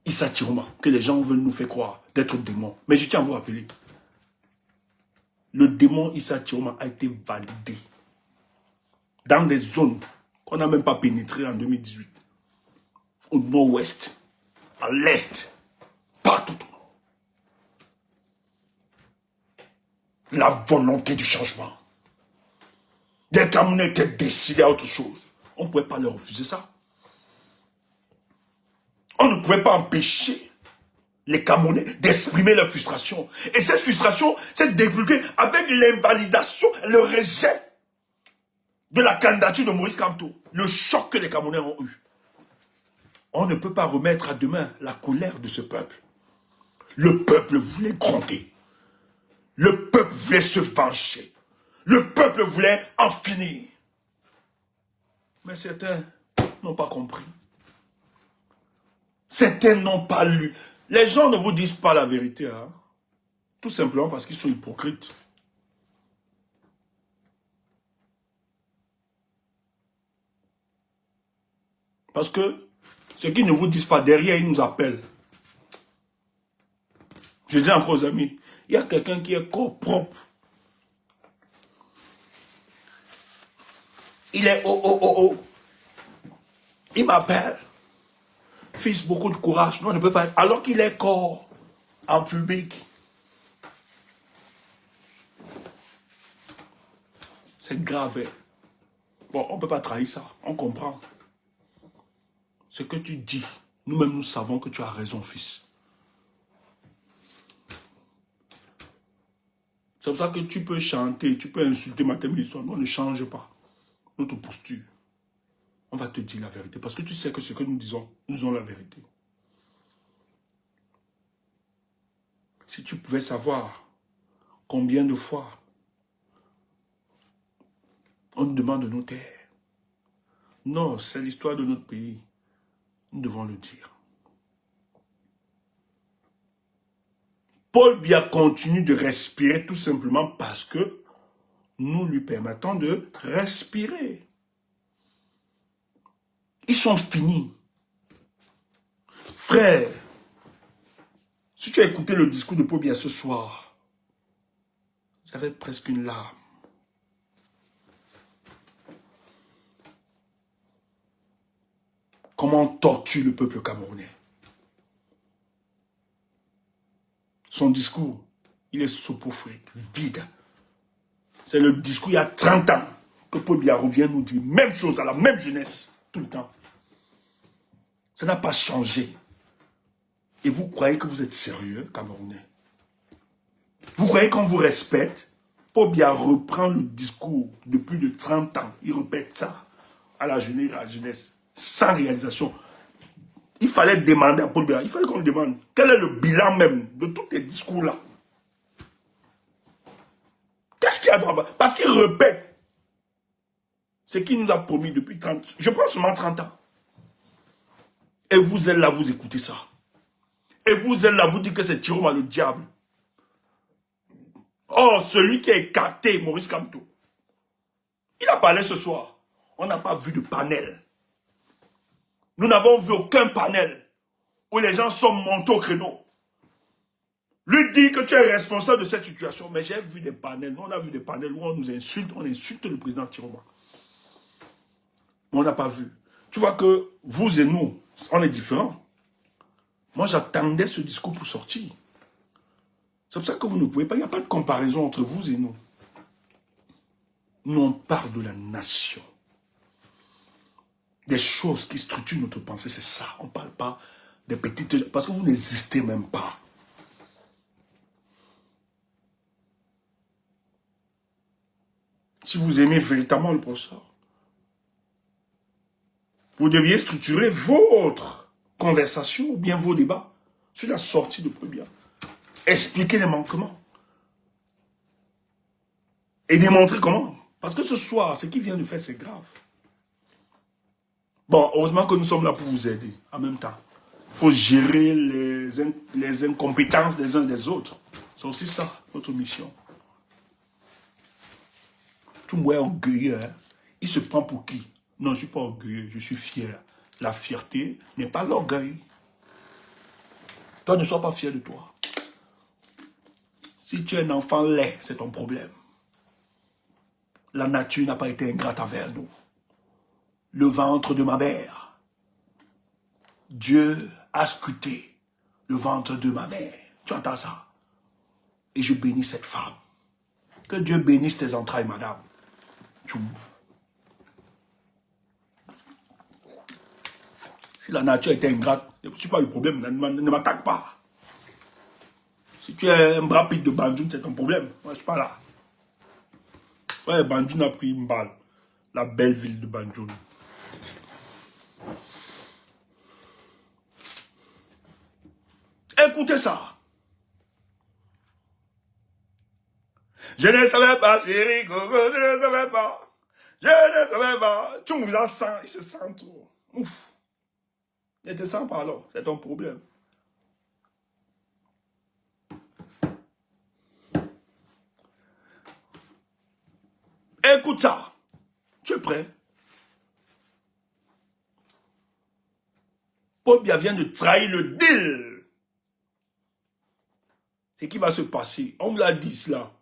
Issa Chiroma, que les gens veulent nous faire croire d'être démon. Mais je tiens à vous rappeler, le démon Issa Chiroma a été validé dans des zones qu'on n'a même pas pénétrées en 2018. Au nord-ouest, à l'est, partout. La volonté du changement. Les Camerounais étaient décidés à autre chose. On ne pouvait pas leur refuser ça. On ne pouvait pas empêcher les Camerounais d'exprimer leur frustration. Et cette frustration s'est débloquée avec l'invalidation, le rejet de la candidature de Maurice Kamto. Le choc que les Camerounais ont eu. On ne peut pas remettre à demain la colère de ce peuple. Le peuple voulait gronder. Le peuple voulait se venger. Le peuple voulait en finir. Mais certains n'ont pas compris. Certains n'ont pas lu. Les gens ne vous disent pas la vérité. Hein? Tout simplement parce qu'ils sont hypocrites. Parce que ce qu'ils ne vous disent pas, derrière, ils nous appellent. Je dis encore aux amis, il y a quelqu'un qui est corps propre. Il est oh. Il m'appelle. Fils, beaucoup de courage. Non, on ne peut pas. Alors qu'il est corps en public. C'est grave. Bon, on ne peut pas trahir ça. On comprend. Ce que tu dis, nous-mêmes, nous savons que tu as raison, fils. C'est pour ça que tu peux chanter, tu peux insulter matin, midi, soir. On ne change pas notre posture. On va te dire la vérité. Parce que tu sais que ce que nous disons la vérité. Si tu pouvais savoir combien de fois on nous demande de nos terres. Non, c'est l'histoire de notre pays. Nous devons le dire. Paul Biya continue de respirer tout simplement parce que nous lui permettons de respirer. Ils sont finis. Frère, si tu as écouté le discours de Paul Biya ce soir, j'avais presque une larme. Comment on torture le peuple camerounais. Son discours, il est soporifique, vide. C'est le discours il y a 30 ans que Paul Biya revient nous dire même chose à la même jeunesse, tout le temps. Ça n'a pas changé. Et vous croyez que vous êtes sérieux, Camerounais? Vous croyez qu'on vous respecte? Paul Biya reprend le discours de plus de 30 ans. Il répète ça à la jeunesse, sans réalisation. Il fallait demander à Paul Biya, il fallait qu'on lui demande quel est le bilan même de tous tes discours-là. Qu'est-ce qu'il y a dans... Parce qu'il répète ce qu'il nous a promis depuis 30, je pense seulement 30 ans. Et vous êtes là, vous écoutez ça. Et vous êtes là, vous dites que c'est Chiroma le diable. Oh, celui qui a écarté Maurice Kamto. Il a parlé ce soir. On n'a pas vu de panel. Nous n'avons vu aucun panel où les gens sont montés au créneau. Lui dit que tu es responsable de cette situation. Mais j'ai vu des panels. Nous, on a vu des panels où on nous insulte. On insulte le président Chiroma. Mais on n'a pas vu. Tu vois que vous et nous, on est différents. Moi, j'attendais ce discours pour sortir. C'est pour ça que vous ne pouvez pas. Il n'y a pas de comparaison entre vous et nous. Nous, on parle de la nation. Des choses qui structurent notre pensée, c'est ça. On ne parle pas des petites... Parce que vous n'existez même pas. Si vous aimez véritablement le professeur, vous deviez structurer votre conversation ou bien vos débats sur la sortie de Paul Biya. Expliquer les manquements. Et démontrer comment. Parce que ce soir, ce qu'il vient de faire, c'est grave. Bon, heureusement que nous sommes là pour vous aider. En même temps, il faut gérer les incompétences des uns des autres. C'est aussi ça, notre mission. Tout le monde est orgueilleux. Hein? Il se prend pour qui? Non, je ne suis pas orgueilleux, je suis fier. La fierté n'est pas l'orgueil. Toi, ne sois pas fier de toi. Si tu es un enfant laid, c'est ton problème. La nature n'a pas été ingrate envers nous. Le ventre de ma mère. Dieu a scruté le ventre de ma mère. Tu entends ça? Et je bénis cette femme. Que Dieu bénisse tes entrailles, madame. Tchoum. Si la nature était ingrate, je ne suis pas le problème, ne m'attaque pas. Si tu es un bras pit de Banjoun, c'est ton problème. Moi, je ne suis pas là. Ouais, Banjoun a pris une balle. La belle ville de Banjoun. Écoutez ça. Je ne savais pas, chérie, Coco, je ne savais pas. Je ne savais pas. Tu me sens, il se sent trop. Ouf. Ne te sens pas alors, c'est ton problème. Écoute ça. Tu es prêt? Paul Biya vient de trahir le deal. C'est qui va se passer. On me l'a dit cela.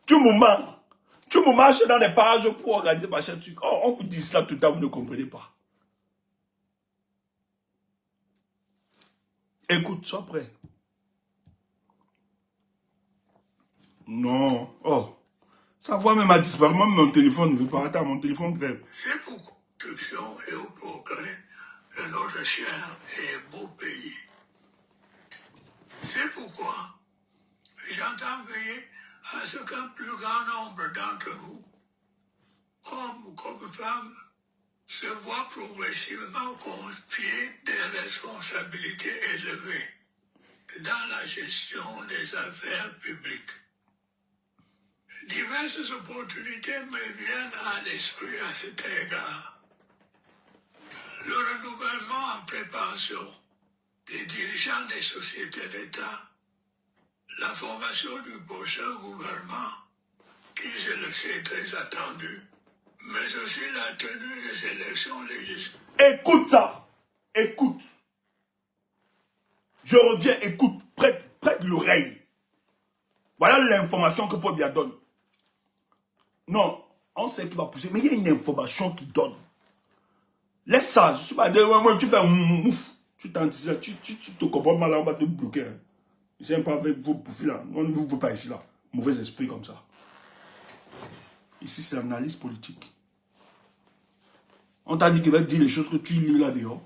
Tu me marches dans les pages pour organiser machin truc. Oh, on vous dit cela tout le temps, vous ne comprenez pas. Écoute, sois prêt. Non. Oh. Sa voix même a disparu. Même mon téléphone ne veut pas. Attends, mon téléphone grève. C'est pour construction et au progrès de notre cher et beau pays. C'est pourquoi j'entends veiller à ce qu'un plus grand nombre d'entre vous, hommes comme femmes, se voient progressivement confier des responsabilités élevées dans la gestion des affaires publiques. Diverses opportunités me viennent à l'esprit à cet égard. Le renouvellement en préparation des dirigeants des sociétés d'État, la formation du prochain gouvernement, qui, je le sais, très attendu, mais aussi la tenue des élections législatives. Écoute ça. Écoute. Je reviens, écoute. Prête l'oreille. Voilà l'information que Paul Biya donne. Non, on sait qu'il va pousser, mais il y a une information qui donne. Laisse ça. Je suis pas moi, tu fais un mouf. Tu te comprends mal, on va te bloquer. Hein. Je sais pas avec vos profils là. On ne vous veut pas ici là. Mauvais esprit comme ça. Ici, c'est l'analyse politique. On t'a dit qu'il va te dire les choses que tu lis là dehors.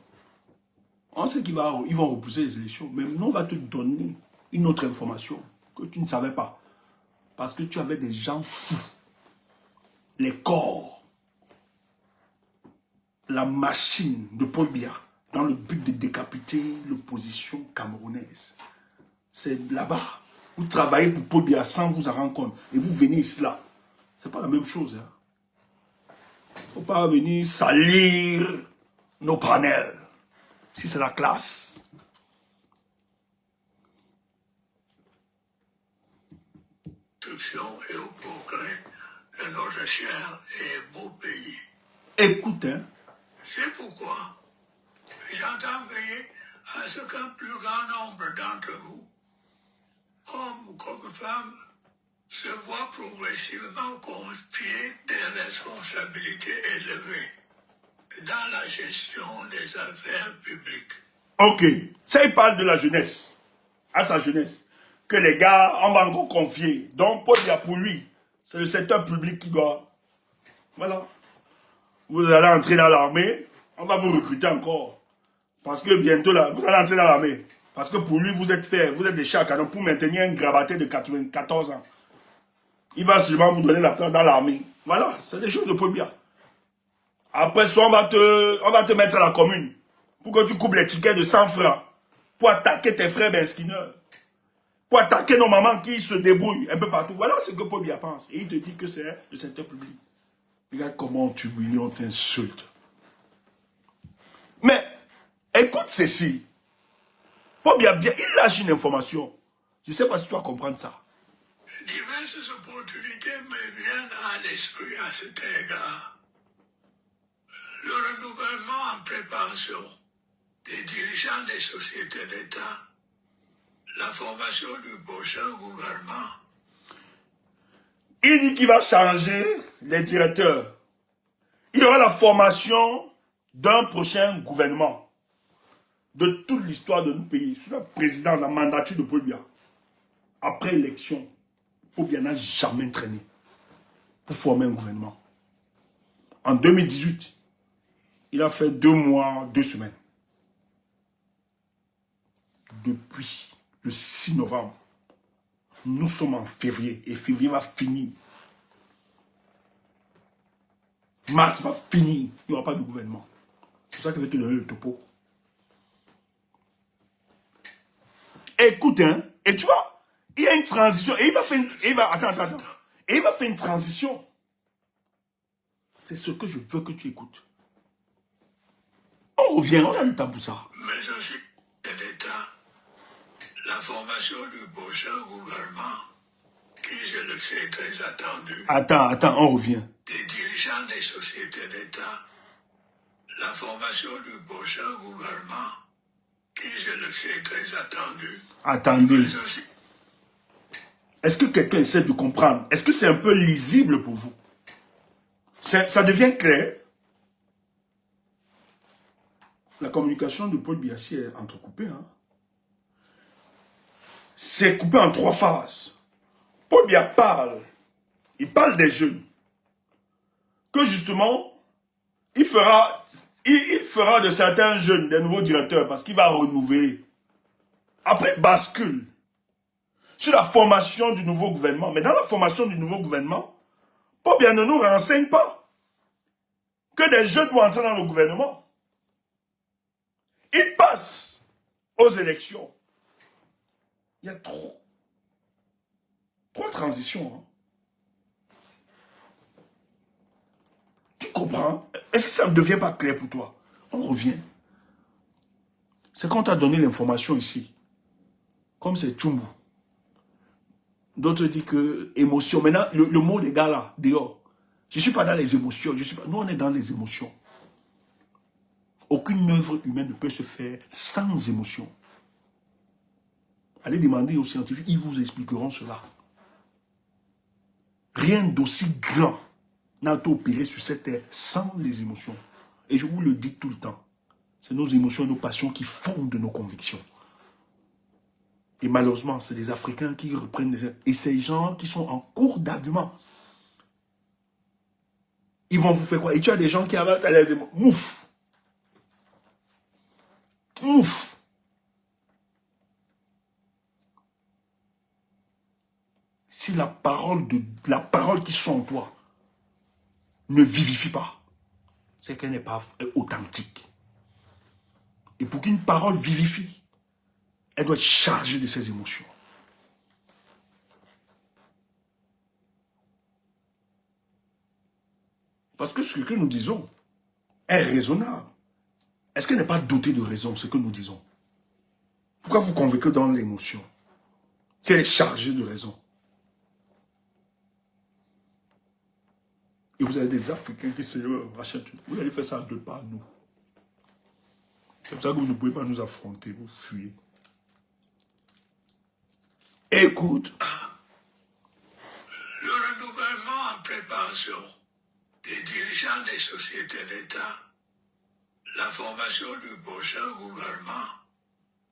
On sait qu'ils vont repousser les élections. Mais nous, on va te donner une autre information que tu ne savais pas. Parce que tu avais des gens fous. Les corps. La machine de Paul Biya dans le but de décapiter l'opposition camerounaise. C'est là-bas. Vous travaillez pour Paul Biya sans vous en rendre compte. Et vous venez ici là. C'est pas la même chose. Hein. Faut pas venir salir nos panels. Si c'est la classe. Et au progrès de notre cher et beau pays. Écoute, hein. C'est pourquoi j'entends veiller à ce qu'un plus grand nombre d'entre vous, hommes ou comme femmes, se voient progressivement confier des responsabilités élevées dans la gestion des affaires publiques. Ok. Ça, il parle de la jeunesse. À sa jeunesse. Que les gars, on va encore confier. Donc, Paul Biya, pour lui, c'est le secteur public qui doit... Voilà. Vous allez entrer dans l'armée, on va vous recruter encore. Parce que bientôt, là, vous allez entrer dans l'armée. Parce que pour lui, vous êtes des chats à canon pour maintenir un gravaté de 94 ans. Il va seulement vous donner la place dans l'armée. Voilà, c'est des choses de Paul Biya. Après ça, on va te mettre à la commune pour que tu coupes les tickets de 100 francs pour attaquer tes frères besquineurs. Pour attaquer nos mamans qui se débrouillent un peu partout. Voilà ce que Paul Biya pense. Et il te dit que c'est le secteur public. Regarde comment on t'humilie, on t'insulte. Mais, écoute ceci. Paul Biya, il lâche une information. Je ne sais pas si tu vas comprendre ça. Diverses opportunités me viennent à l'esprit à cet égard. Le renouvellement en préparation des dirigeants des sociétés d'État, la formation du prochain gouvernement. Il dit qu'il va changer les directeurs. Il y aura la formation d'un prochain gouvernement. De toute l'histoire de notre pays. Sous la présidence, la mandature de Paul Biya. Après élection, Paul Biya n'a jamais traîné pour former un gouvernement. En 2018, il a fait 2 mois, 2 semaines. Depuis le 6 novembre, nous sommes en février et février va finir. Mars va finir. Il n'y aura pas de gouvernement. C'est pour ça que je vais te donner le topo. Écoute, hein, et tu vois, il y a une transition. Et il va faire une, attends. Et il va faire une transition. C'est ce que je veux que tu écoutes. On revient, on a le temps pour ça. Mais aussi l'État, la formation du prochain gouvernement, qui, je le sais, est très attendu. Attends, on revient. Des dirigeants des sociétés d'État, la formation du prochain gouvernement, qui, je le sais, est très attendu. Attendez. Mais aussi, Est-ce que quelqu'un essaie de comprendre? Est-ce que c'est un peu lisible pour vous? Ça devient clair? La communication de Paul Biya est entrecoupée. Hein? C'est coupé en 3 phases. Paul Biya parle. Il parle des jeunes. Que justement, il fera de certains jeunes des nouveaux directeurs parce qu'il va renouveler. Après, bascule sur la formation du nouveau gouvernement. Mais dans la formation du nouveau gouvernement, Paul Biya ne nous renseigne pas que des jeunes vont entrer dans le gouvernement. Il passe aux élections. Il y a trop transitions. Hein. Tu comprends? Est-ce que ça ne devient pas clair pour toi? On revient. C'est quand on t'a donné l'information ici. Comme c'est Tchumbu. D'autres disent que émotion. Maintenant, le mot des gars là, dehors. Je ne suis pas dans les émotions. Nous, on est dans les émotions. Aucune œuvre humaine ne peut se faire sans émotion. Allez demander aux scientifiques, ils vous expliqueront cela. Rien d'aussi grand n'a été opéré sur cette terre sans les émotions. Et je vous le dis tout le temps. C'est nos émotions et nos passions qui fondent nos convictions. Et malheureusement, c'est les Africains qui reprennent les... Et ces gens qui sont en cours d'argument, ils vont vous faire quoi? Et tu as des gens qui avancent à les émotions. Mouf! si la parole qui sont en toi ne vivifie pas, c'est qu'elle n'est pas authentique. Et pour qu'une parole vivifie, elle doit être chargée de ses émotions. Parce que ce que nous disons est raisonnable. Est-ce qu'elle n'est pas dotée de raison, ce que nous disons? Pourquoi vous convainquez dans l'émotion? Si elle est chargée de raison. Et vous avez des Africains qui se rachètent. Vous allez faire ça à deux pas, nous. C'est comme ça que vous ne pouvez pas nous affronter, vous fuyez. Écoute. Le renouvellement en préparation des dirigeants des sociétés d'État, la formation du prochain gouvernement,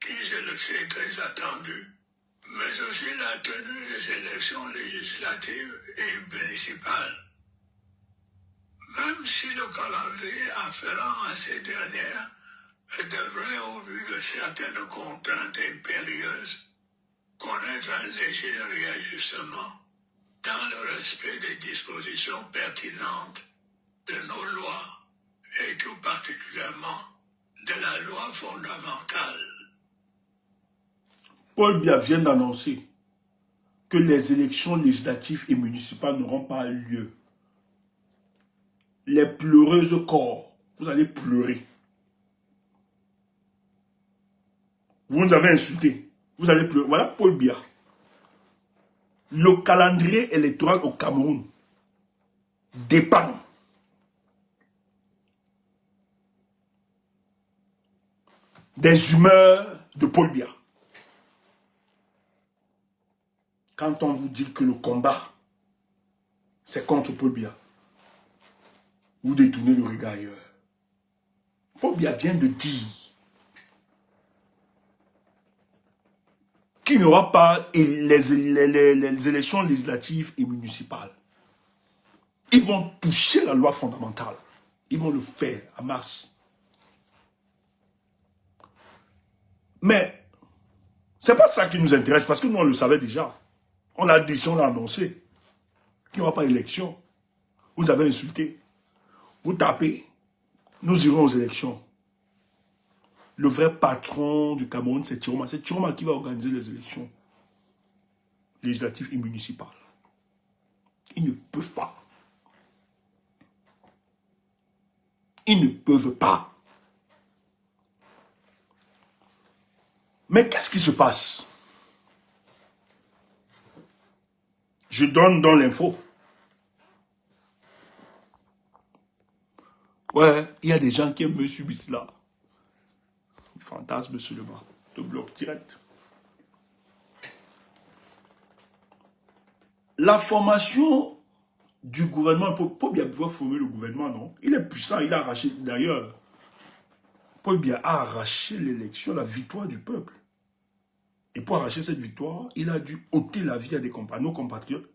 qui, je le sais, est très attendu, mais aussi la tenue des élections législatives et municipales. Même si le calendrier afférent à ces dernières devrait, au vu de certaines contraintes impérieuses, connaître un léger réajustement dans le respect des dispositions pertinentes de nos lois et tout particulièrement de la loi fondamentale. Paul Biya vient d'annoncer que les élections législatives et municipales n'auront pas lieu. Les pleureuses corps, vous allez pleurer. Vous nous avez insulté, vous allez pleurer. Voilà Paul Biya. Le calendrier électoral au Cameroun dépend des humeurs de Paul Biya. Quand on vous dit que le combat, c'est contre Paul Biya, vous détournez le regard ailleurs. Paul Biya vient de dire qu'il n'y aura pas les élections législatives et municipales. Ils vont toucher la loi fondamentale. Ils vont le faire à mars. Mais ce n'est pas ça qui nous intéresse, parce que nous, on le savait déjà. On l'a dit, on l'a annoncé. Qu'il n'y aura pas d'élection. Vous avez insulté. Vous tapez. Nous irons aux élections. Le vrai patron du Cameroun, c'est Tiroma. C'est Tiroma qui va organiser les élections législatives et municipales. Ils ne peuvent pas. Ils ne peuvent pas. Mais qu'est-ce qui se passe? Je donne dans l'info. Ouais, il y a des gens qui me subissent là. Fantasme seulement. De bloc direct. La formation du gouvernement, Paul Biya pouvoir former le gouvernement, non? Il est puissant, il a arraché, d'ailleurs, Paul Biya a arraché l'élection, la victoire du peuple. Et pour arracher cette victoire, il a dû ôter la vie à nos compatriotes,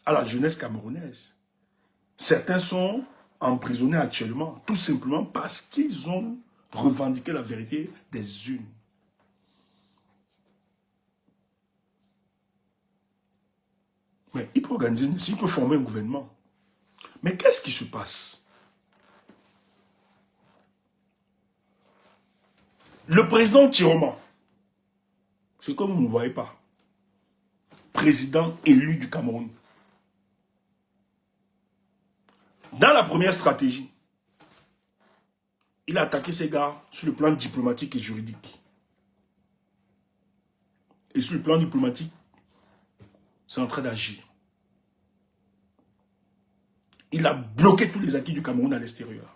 à la jeunesse camerounaise. Certains sont emprisonnés actuellement, tout simplement parce qu'ils ont revendiqué la vérité des unes. Mais il peut organiser une il peut former un gouvernement. Mais qu'est-ce qui se passe? Le président Tiroma, c'est comme vous ne voyez pas, président élu du Cameroun. Dans la première stratégie, il a attaqué ces gars sur le plan diplomatique et juridique. Et sur le plan diplomatique, c'est en train d'agir. Il a bloqué tous les acquis du Cameroun à l'extérieur.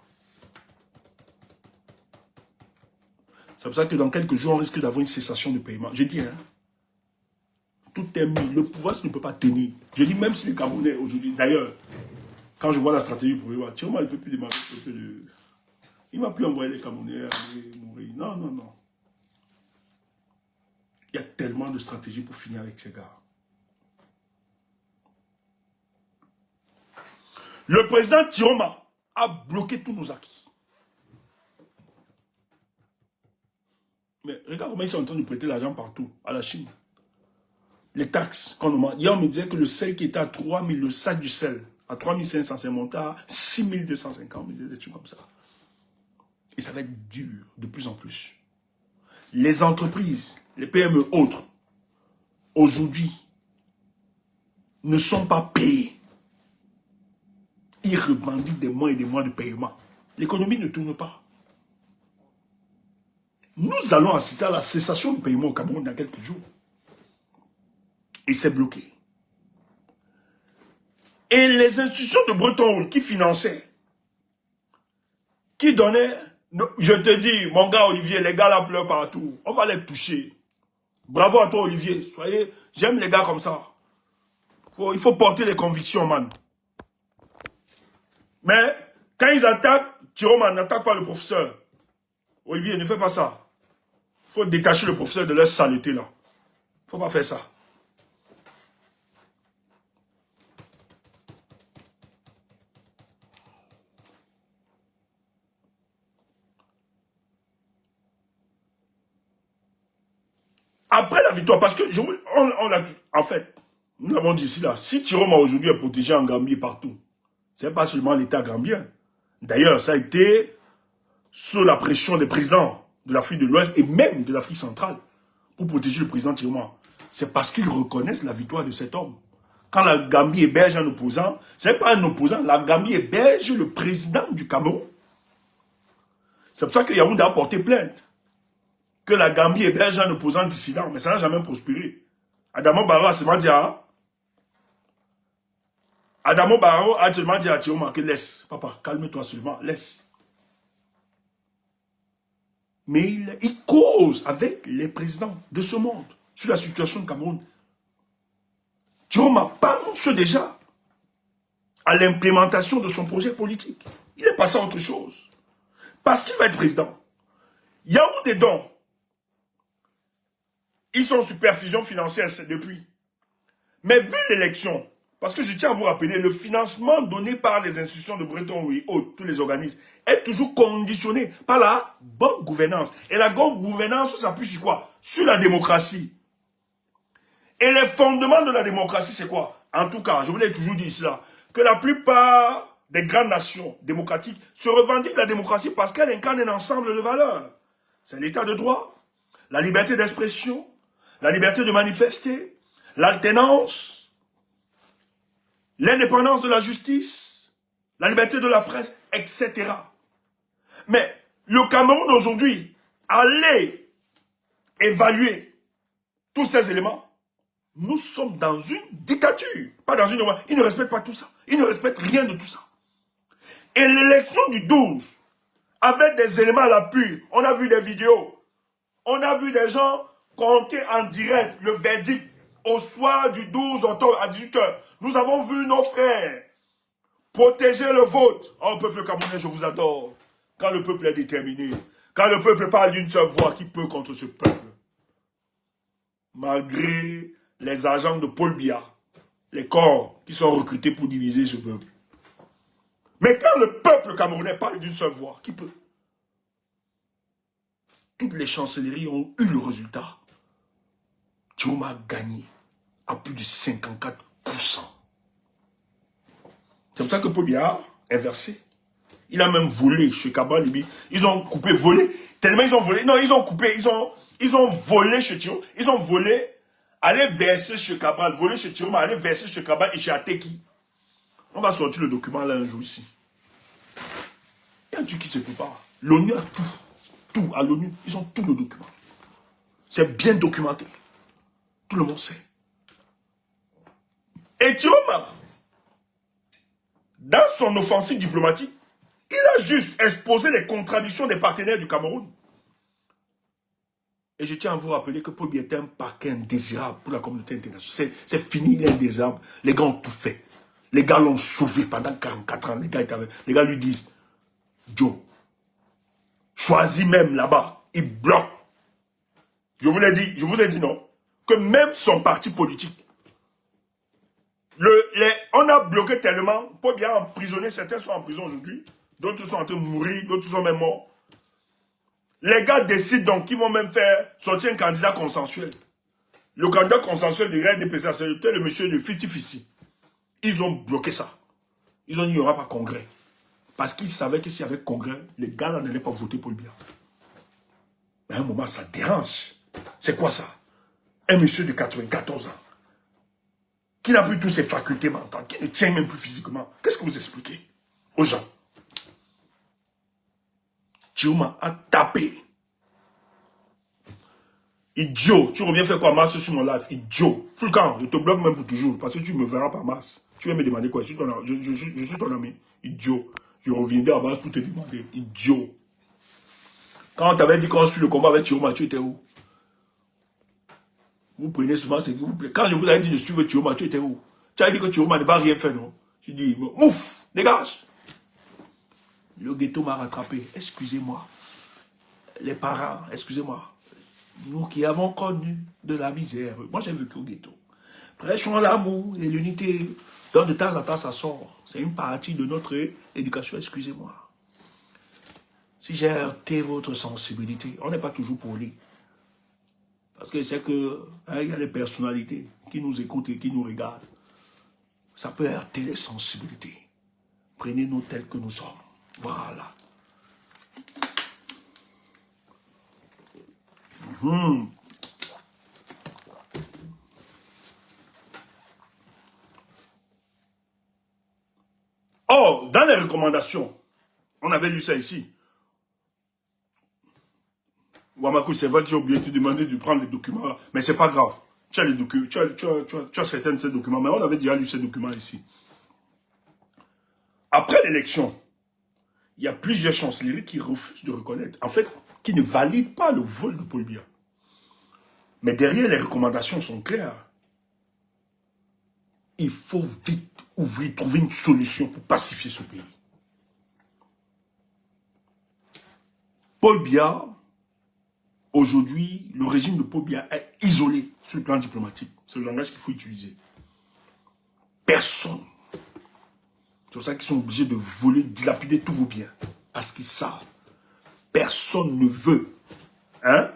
C'est pour ça que dans quelques jours, on risque d'avoir une cessation de paiement. Je dis, hein, tout est mis. Le pouvoir ne peut pas tenir. Je dis, même si les Camerounais aujourd'hui, d'ailleurs, quand je vois la stratégie pour voir, Tiroma ne peut plus démarrer. Il ne va plus envoyer les Camerounais à mourir. Non, non, non. Il y a tellement de stratégies pour finir avec ces gars. Le président Tiroma a bloqué tous nos acquis. Mais regarde comment ils sont en train de prêter l'argent partout, à la Chine. les taxes qu'on demande. Hier, on me disait que le sel qui était à 3 000, le sac du sel, à 3 500, c'est monté à 6 250. On me disait des trucs comme ça. Et ça va être dur de plus en plus. Les entreprises, les PME autres, aujourd'hui, ne sont pas payés. Ils revendiquent des mois et des mois de paiement. L'économie ne tourne pas. Nous allons assister à la cessation du paiement au Cameroun dans quelques jours. Et c'est bloqué. Et les institutions de Bretton Woods qui finançaient, qui donnaient, je te dis, mon gars Olivier, les gars là pleurent partout. On va les toucher. Bravo à toi Olivier. Soyez, j'aime les gars comme ça. Il faut porter les convictions, man. Mais quand ils attaquent, Thierry n'attaque pas le professeur. Olivier, ne fais pas ça. Il faut détacher le professeur de leur saleté là. Il ne faut pas faire ça. Après la victoire, parce que en fait, nous l'avons dit ici là, si Thierry aujourd'hui est protégé en Gambie partout, ce n'est pas seulement l'État gambien. D'ailleurs, ça a été sous la pression des présidents de l'Afrique de l'Ouest et même de l'Afrique centrale pour protéger le président Thierry. C'est parce qu'ils reconnaissent la victoire de cet homme. Quand la Gambie héberge un opposant, ce n'est pas un opposant, la Gambie héberge le président du Cameroun. C'est pour ça que Yaoundé a porté plainte. Que la Gambie héberge un opposant dissident, mais ça n'a jamais prospéré. Adamo Barrow a seulement dit à Thierry que laisse, papa, calme-toi seulement, laisse. Mais il cause avec les présidents de ce monde sur la situation du Cameroun. Thierry pense déjà à l'implémentation de son projet politique. Il est passé à autre chose. Parce qu'il va être président. Yaoundé donc, ils sont en supervision financière depuis. Mais vu l'élection, parce que je tiens à vous rappeler, le financement donné par les institutions de Bretton Woods, tous les organismes, est toujours conditionné par la bonne gouvernance. Et la bonne gouvernance s'appuie sur quoi? Sur la démocratie. Et les fondements de la démocratie, c'est quoi? En tout cas, je vous l'ai toujours dit ici, là, que la plupart des grandes nations démocratiques se revendiquent la démocratie parce qu'elle incarne un ensemble de valeurs. C'est l'état de droit, la liberté d'expression, la liberté de manifester, l'alternance, l'indépendance de la justice, la liberté de la presse, etc. Mais le Cameroun aujourd'hui, allez évaluer tous ces éléments. Nous sommes dans une dictature, pas dans une... Ils ne respectent pas tout ça. Ils ne respectent rien de tout ça. Et l'élection du 12, avec des éléments à l'appui, on a vu des vidéos, on a vu des gens compter en direct le verdict au soir du 12 octobre à 18 h. Nous avons vu nos frères protéger le vote. Oh, peuple camerounais, je vous adore. Quand le peuple est déterminé, quand le peuple parle d'une seule voix, qui peut contre ce peuple? Malgré les agents de Paul Biya, les corps qui sont recrutés pour diviser ce peuple. Mais quand le peuple camerounais parle d'une seule voix, qui peut? Toutes les chancelleries ont eu le résultat. Thierry a gagné à plus de 54%. C'est pour ça que Paul Biya est versé. Il a même volé chez Cabral. Ils ont coupé, volé. Tellement ils ont volé. Non, ils ont coupé. Ils ont volé chez Thierry. Ils ont volé, aller verser chez Cabral. Voler chez Thierry, aller verser chez Cabral et chez Ateki. On va sortir le document là un jour ici. Il y a un truc qui se prépare. L'ONU a tout. Tout à l'ONU. Ils ont tout le document. C'est bien documenté. Tout le monde sait. Et Thierry, dans son offensive diplomatique, il a juste exposé les contradictions des partenaires du Cameroun. Et je tiens à vous rappeler que Paul Biya est un parquet indésirable pour la communauté internationale. C'est fini, il est indésirable. Les gars ont tout fait. Les gars l'ont sauvé pendant 44 ans. Les gars lui disent, Joe, choisis même là-bas. Il bloque. Je vous ai dit non. Que même son parti politique, on a bloqué tellement, Paul Biya emprisonné, certains sont en prison aujourd'hui, d'autres sont en train de mourir, d'autres sont même morts. Les gars décident donc qu'ils vont même faire sortir un candidat consensuel. le candidat consensuel de RDPC, c'était le monsieur de Fiti Fiti. Ils ont bloqué ça. Ils ont dit qu'il n'y aura pas congrès. Parce qu'ils savaient que s'il y avait congrès, les gars là n'allaient pas voter pour le bien. Mais à un moment, ça dérange. C'est quoi ça? Un monsieur de 94 ans, qui n'a plus toutes ses facultés mentales, qui ne tient même plus physiquement. Qu'est-ce que vous expliquez aux gens? Chioma a tapé. Idiot, tu reviens faire quoi Mars sur mon live? Idiot. Fulcan, je te bloque même pour toujours, parce que tu ne me verras pas Mars. Tu vas me demander quoi? Je suis ton ami. Idiot. Je reviendrai à Mars pour te demander. Idiot. Quand on t'avait dit qu'on suit le combat avec Chioma, tu étais où? Vous prenez souvent ce qui vous plaît. Quand je vous avais dit de suivre Chioma, tu étais où? Tu as dit que Chioma ne va rien faire, non? Tu dis, mouf, dégage. Le ghetto m'a rattrapé. Excusez-moi. Les parents, excusez-moi. Nous qui avons connu de la misère. Moi, j'ai vécu au ghetto. Prêchons l'amour et l'unité. Donc, de temps en temps, ça sort. C'est une partie de notre éducation. Excusez-moi. Si j'ai heurté votre sensibilité, on n'est pas toujours poli. Parce que c'est que il y a des personnalités qui nous écoutent et qui nous regardent. Ça peut heurter les sensibilités. Prenez-nous tels que nous sommes. Voilà. Oh, dans les recommandations, on avait lu ça ici. Wamakou, c'est vrai que j'ai oublié de te demander de prendre les documents, mais c'est pas grave. Tu as les documents, tu as certains de ces documents, mais on avait déjà lu ces documents ici. Après l'élection, il y a plusieurs chancelleries qui refusent de reconnaître, en fait, qui ne valident pas le vol de Paul Biya. Mais derrière, les recommandations sont claires. Il faut vite trouver une solution pour pacifier ce pays. Paul Biya, aujourd'hui, le régime de Paul Biya est isolé sur le plan diplomatique. C'est le langage qu'il faut utiliser. Personne. C'est pour ça qu'ils sont obligés de voler, dilapider tous vos biens. Parce qu'ils savent. Personne ne veut. Hein?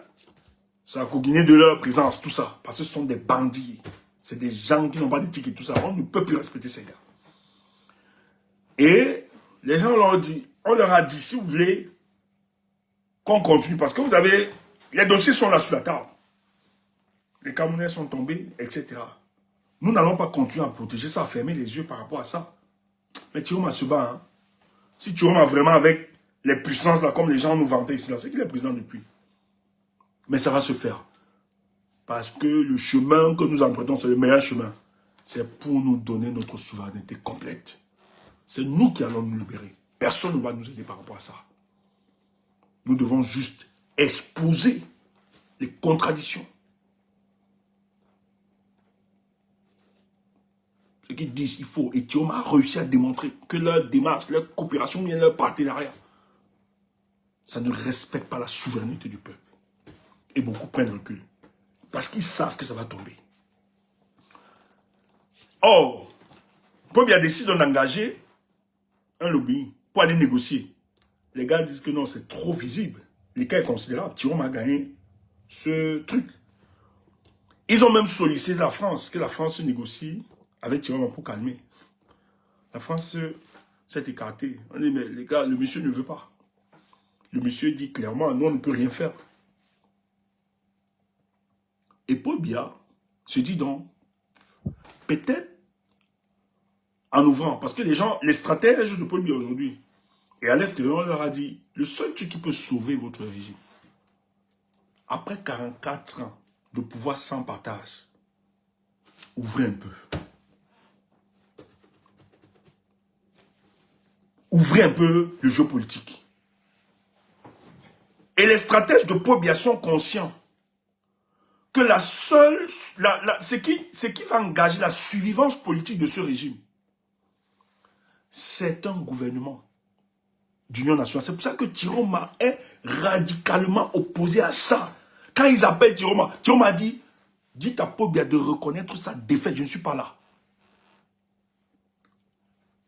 Ça a coguiné de leur présence, tout ça. Parce que ce sont des bandits. C'est des gens qui n'ont pas d'éthique et tout ça. On ne peut plus respecter ces gars. Et les gens on leur a dit, si vous voulez qu'on continue, parce que vous avez, les dossiers sont là sur la table. Les Camerounais sont tombés, etc. Nous n'allons pas continuer à protéger ça, à fermer les yeux par rapport à ça. Mais Chioma se bat. Hein. Si Chioma vraiment avec les puissances là, comme les gens nous vantaient ici, c'est qu'il est président depuis. Mais ça va se faire. Parce que le chemin que nous empruntons, c'est le meilleur chemin. C'est pour nous donner notre souveraineté complète. C'est nous qui allons nous libérer. Personne ne va nous aider par rapport à ça. Nous devons juste exposer les contradictions. Ce qu'ils disent, il faut. Et Chioma a réussi à démontrer que leur démarche, leur coopération, bien leur partenariat, ça ne respecte pas la souveraineté du peuple. Et beaucoup prennent recul. Parce qu'ils savent que ça va tomber. Or, Paul Biya décide d'engager un lobby pour aller négocier. Les gars disent que non, c'est trop visible. Les cas est considérable. Chioma a gagné ce truc. Ils ont même sollicité la France, que la France se négocie avec Chioma pour calmer. La France s'est écartée. On dit, mais les gars, le monsieur ne veut pas. Le monsieur dit clairement, nous, on ne peut rien faire. Et Paul Biya se dit donc, peut-être en ouvrant, parce que les gens, les stratèges de Paul Biya aujourd'hui, et à l'extérieur, on leur a dit, le seul truc qui peut sauver votre régime, après 44 ans de pouvoir sans partage, ouvrez un peu. Ouvrez un peu le jeu politique. Et les stratèges de Paul Biya sont conscients que la seule, ce qui va engager la survivance politique de ce régime, c'est un gouvernement d'union nationale. C'est pour ça que Chioma est radicalement opposé à ça. Quand ils appellent Chioma a dit, dites à Paul Biya de reconnaître sa défaite, je ne suis pas là.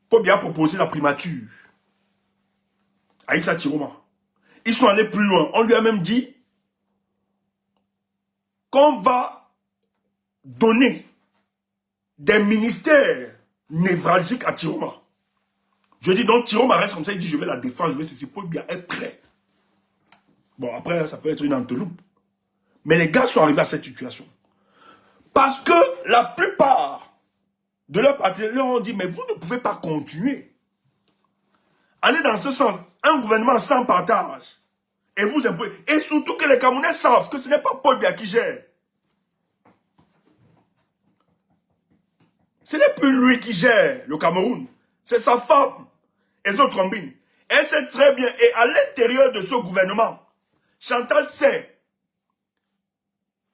Paul Biya a proposé la primature à Issa Chioma. Ils sont allés plus loin. On lui a même dit qu'on va donné des ministères névralgiques à Tiroma. Je dis donc, Tiroma reste comme ça, il dit je vais la défendre, je vais ceci, Paul Biya est prêt. Bon, après, ça peut être une entourloupe. Mais les gars sont arrivés à cette situation. Parce que la plupart de leurs partenaires leur ont dit, mais vous ne pouvez pas continuer. Allez dans ce sens, un gouvernement sans partage. Et vous imposez. Et surtout que les Camerounais savent que ce n'est pas Paul Biya qui gère. Ce n'est plus lui qui gère le Cameroun. C'est sa femme, Ezo Trombine. Elle sait très bien. Et à l'intérieur de ce gouvernement, Chantal sait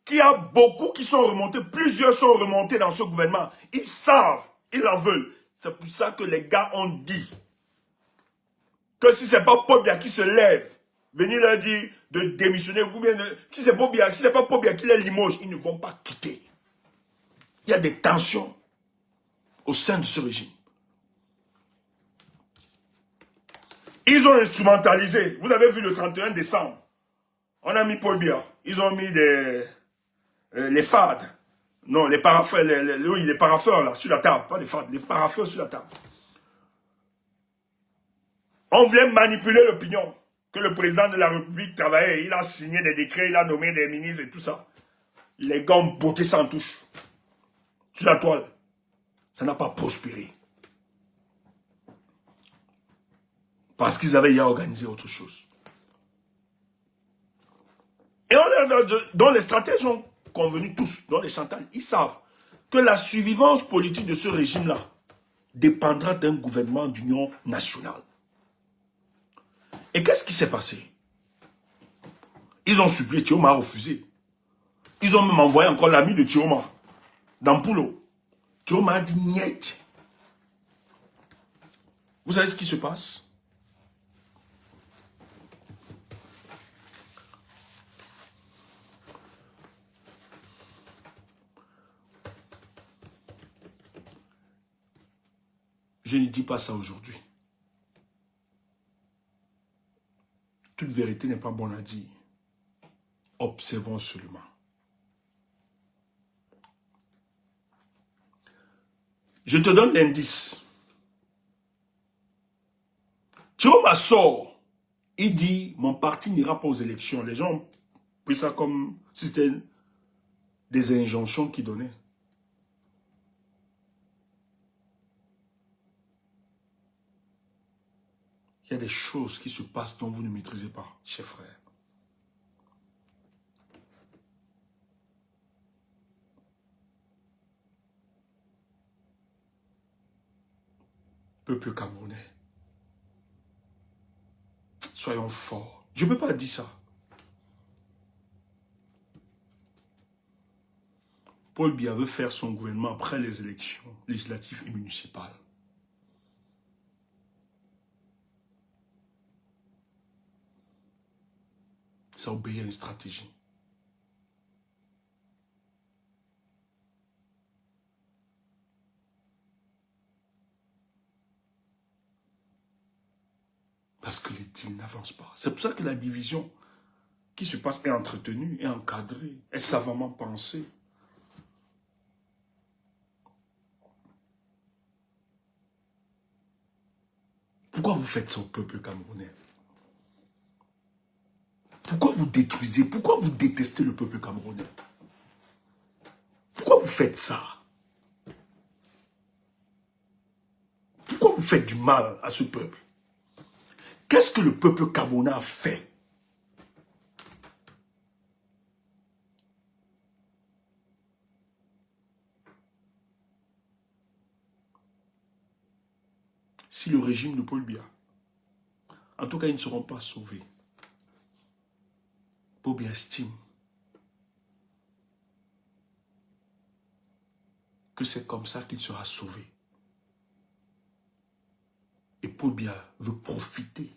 qu'il y a beaucoup qui sont remontés. Plusieurs sont remontés dans ce gouvernement. Ils savent, ils en veulent. C'est pour ça que les gars ont dit que si ce n'est pas Paul Biya qui se lève, venir leur dire de démissionner, ou bien si ce n'est pas Paul Biya qui les limoge, ils ne vont pas quitter. Il y a des tensions au sein de ce régime. Ils ont instrumentalisé. Vous avez vu le 31 décembre. On a mis Paul Biya. Ils ont mis les fades. Non, les paraffeurs, les paraffeurs là, sur la table. Pas les fades, les paraffeurs sur la table. On voulait manipuler l'opinion. Que le président de la République travaillait. Il a signé des décrets, il a nommé des ministres et tout ça. Les gars ont botté sans touche. Sur la toile. Ça n'a pas prospéré. Parce qu'ils avaient déjà organisé autre chose. Et dont les stratèges ont convenu tous, dont les Chantal, ils savent que la survivance politique de ce régime-là dépendra d'un gouvernement d'union nationale. Et qu'est-ce qui s'est passé? Ils ont supplié, Thioma a refusé. Ils ont même envoyé encore l'ami de Thioma, dans Poulo. Thioma a dit niet. Vous savez ce qui se passe? Je ne dis pas ça aujourd'hui. Toute vérité n'est pas bonne à dire. Observons seulement. Je te donne l'indice. Thioma sort. Il dit, mon parti n'ira pas aux élections. Les gens ont pris ça comme si c'était des injonctions qu'il donnait. Il y a des choses qui se passent dont vous ne maîtrisez pas, chers frères. Peuple camerounais, soyons forts. Je ne peux pas dire ça. Paul Biya veut faire son gouvernement après les élections législatives et municipales. Ça obéit à une stratégie. Parce que les deals n'avancent pas. C'est pour ça que la division qui se passe est entretenue, est encadrée, est savamment pensée. Pourquoi vous faites ça au peuple camerounais? Pourquoi vous détruisez? Pourquoi vous détestez le peuple camerounais? Pourquoi vous faites ça? Pourquoi vous faites du mal à ce peuple? Qu'est-ce que le peuple camerounais a fait? Si le régime de Paul Biya, en tout cas, ils ne seront pas sauvés. Paul Biya estime que c'est comme ça qu'il sera sauvé. Et Paul Biya veut profiter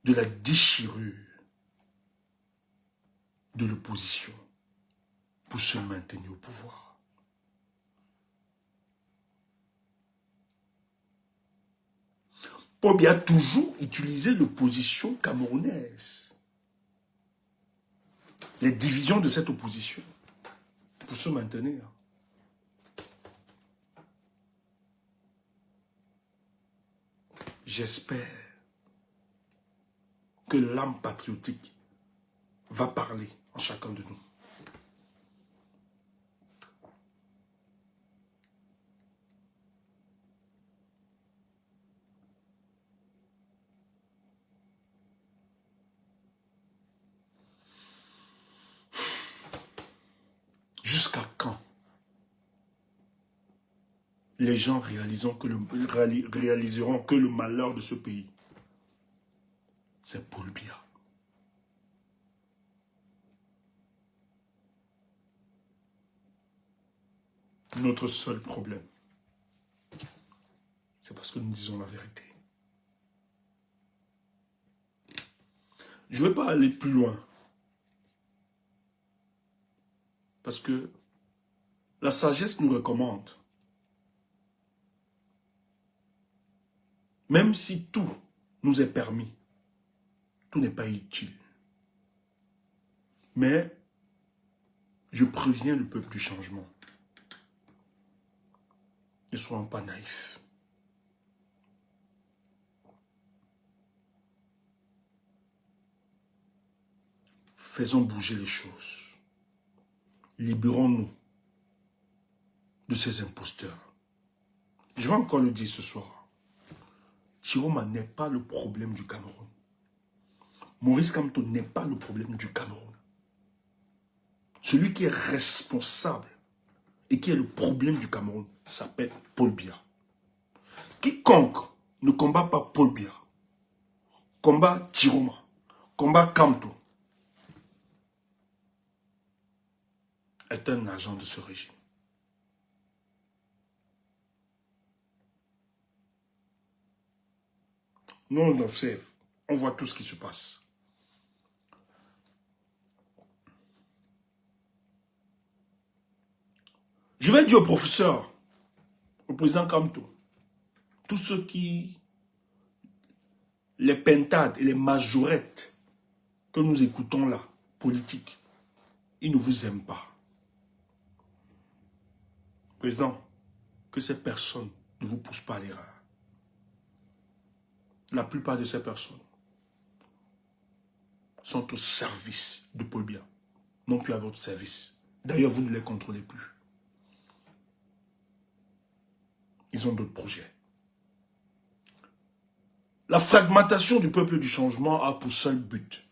de la déchirure de l'opposition pour se maintenir au pouvoir. Paul Biya a toujours utilisé l'opposition camerounaise, les divisions de cette opposition, pour se maintenir. J'espère que l'âme patriotique va parler en chacun de nous. Jusqu'à quand les gens réaliseront que le malheur de ce pays, c'est Paul Biya. Notre seul problème, c'est parce que nous disons la vérité. Je ne vais pas aller plus loin. Parce que la sagesse nous recommande, même si tout nous est permis, tout n'est pas utile. Mais je préviens le peuple du changement. Ne soyons pas naïfs. Faisons bouger les choses. Libérons-nous de ces imposteurs. Je vais encore le dire ce soir. Chiroma n'est pas le problème du Cameroun. Maurice Kamto n'est pas le problème du Cameroun. Celui qui est responsable et qui est le problème du Cameroun s'appelle Paul Biya. Quiconque ne combat pas Paul Biya, combat Chiroma, combat Kamto, est un agent de ce régime. Nous, on observe, on voit tout ce qui se passe. Je vais dire au professeur, au président Kamto, tous ceux qui, les pentades et les majorettes que nous écoutons là, politiques, ils ne vous aiment pas. Président, que ces personnes ne vous poussent pas à l'erreur. La plupart de ces personnes sont au service de Paul Biya, non plus à votre service. D'ailleurs, vous ne les contrôlez plus. Ils ont d'autres projets. La fragmentation du peuple du changement a pour seul but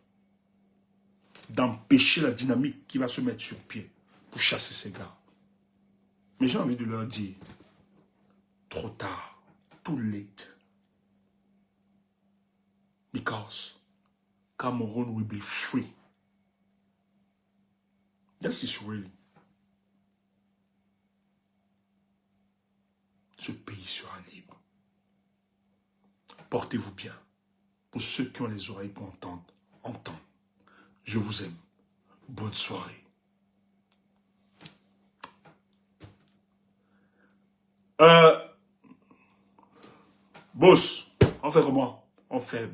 d'empêcher la dynamique qui va se mettre sur pied pour chasser ces gars. Mais j'ai envie de leur dire, trop tard, too late. Because Cameroon will be free. This is really. Ce pays sera libre. Portez-vous bien. Pour ceux qui ont les oreilles pour entendre, entendent. Je vous aime. Bonne soirée. Boss, on fait comment? On fait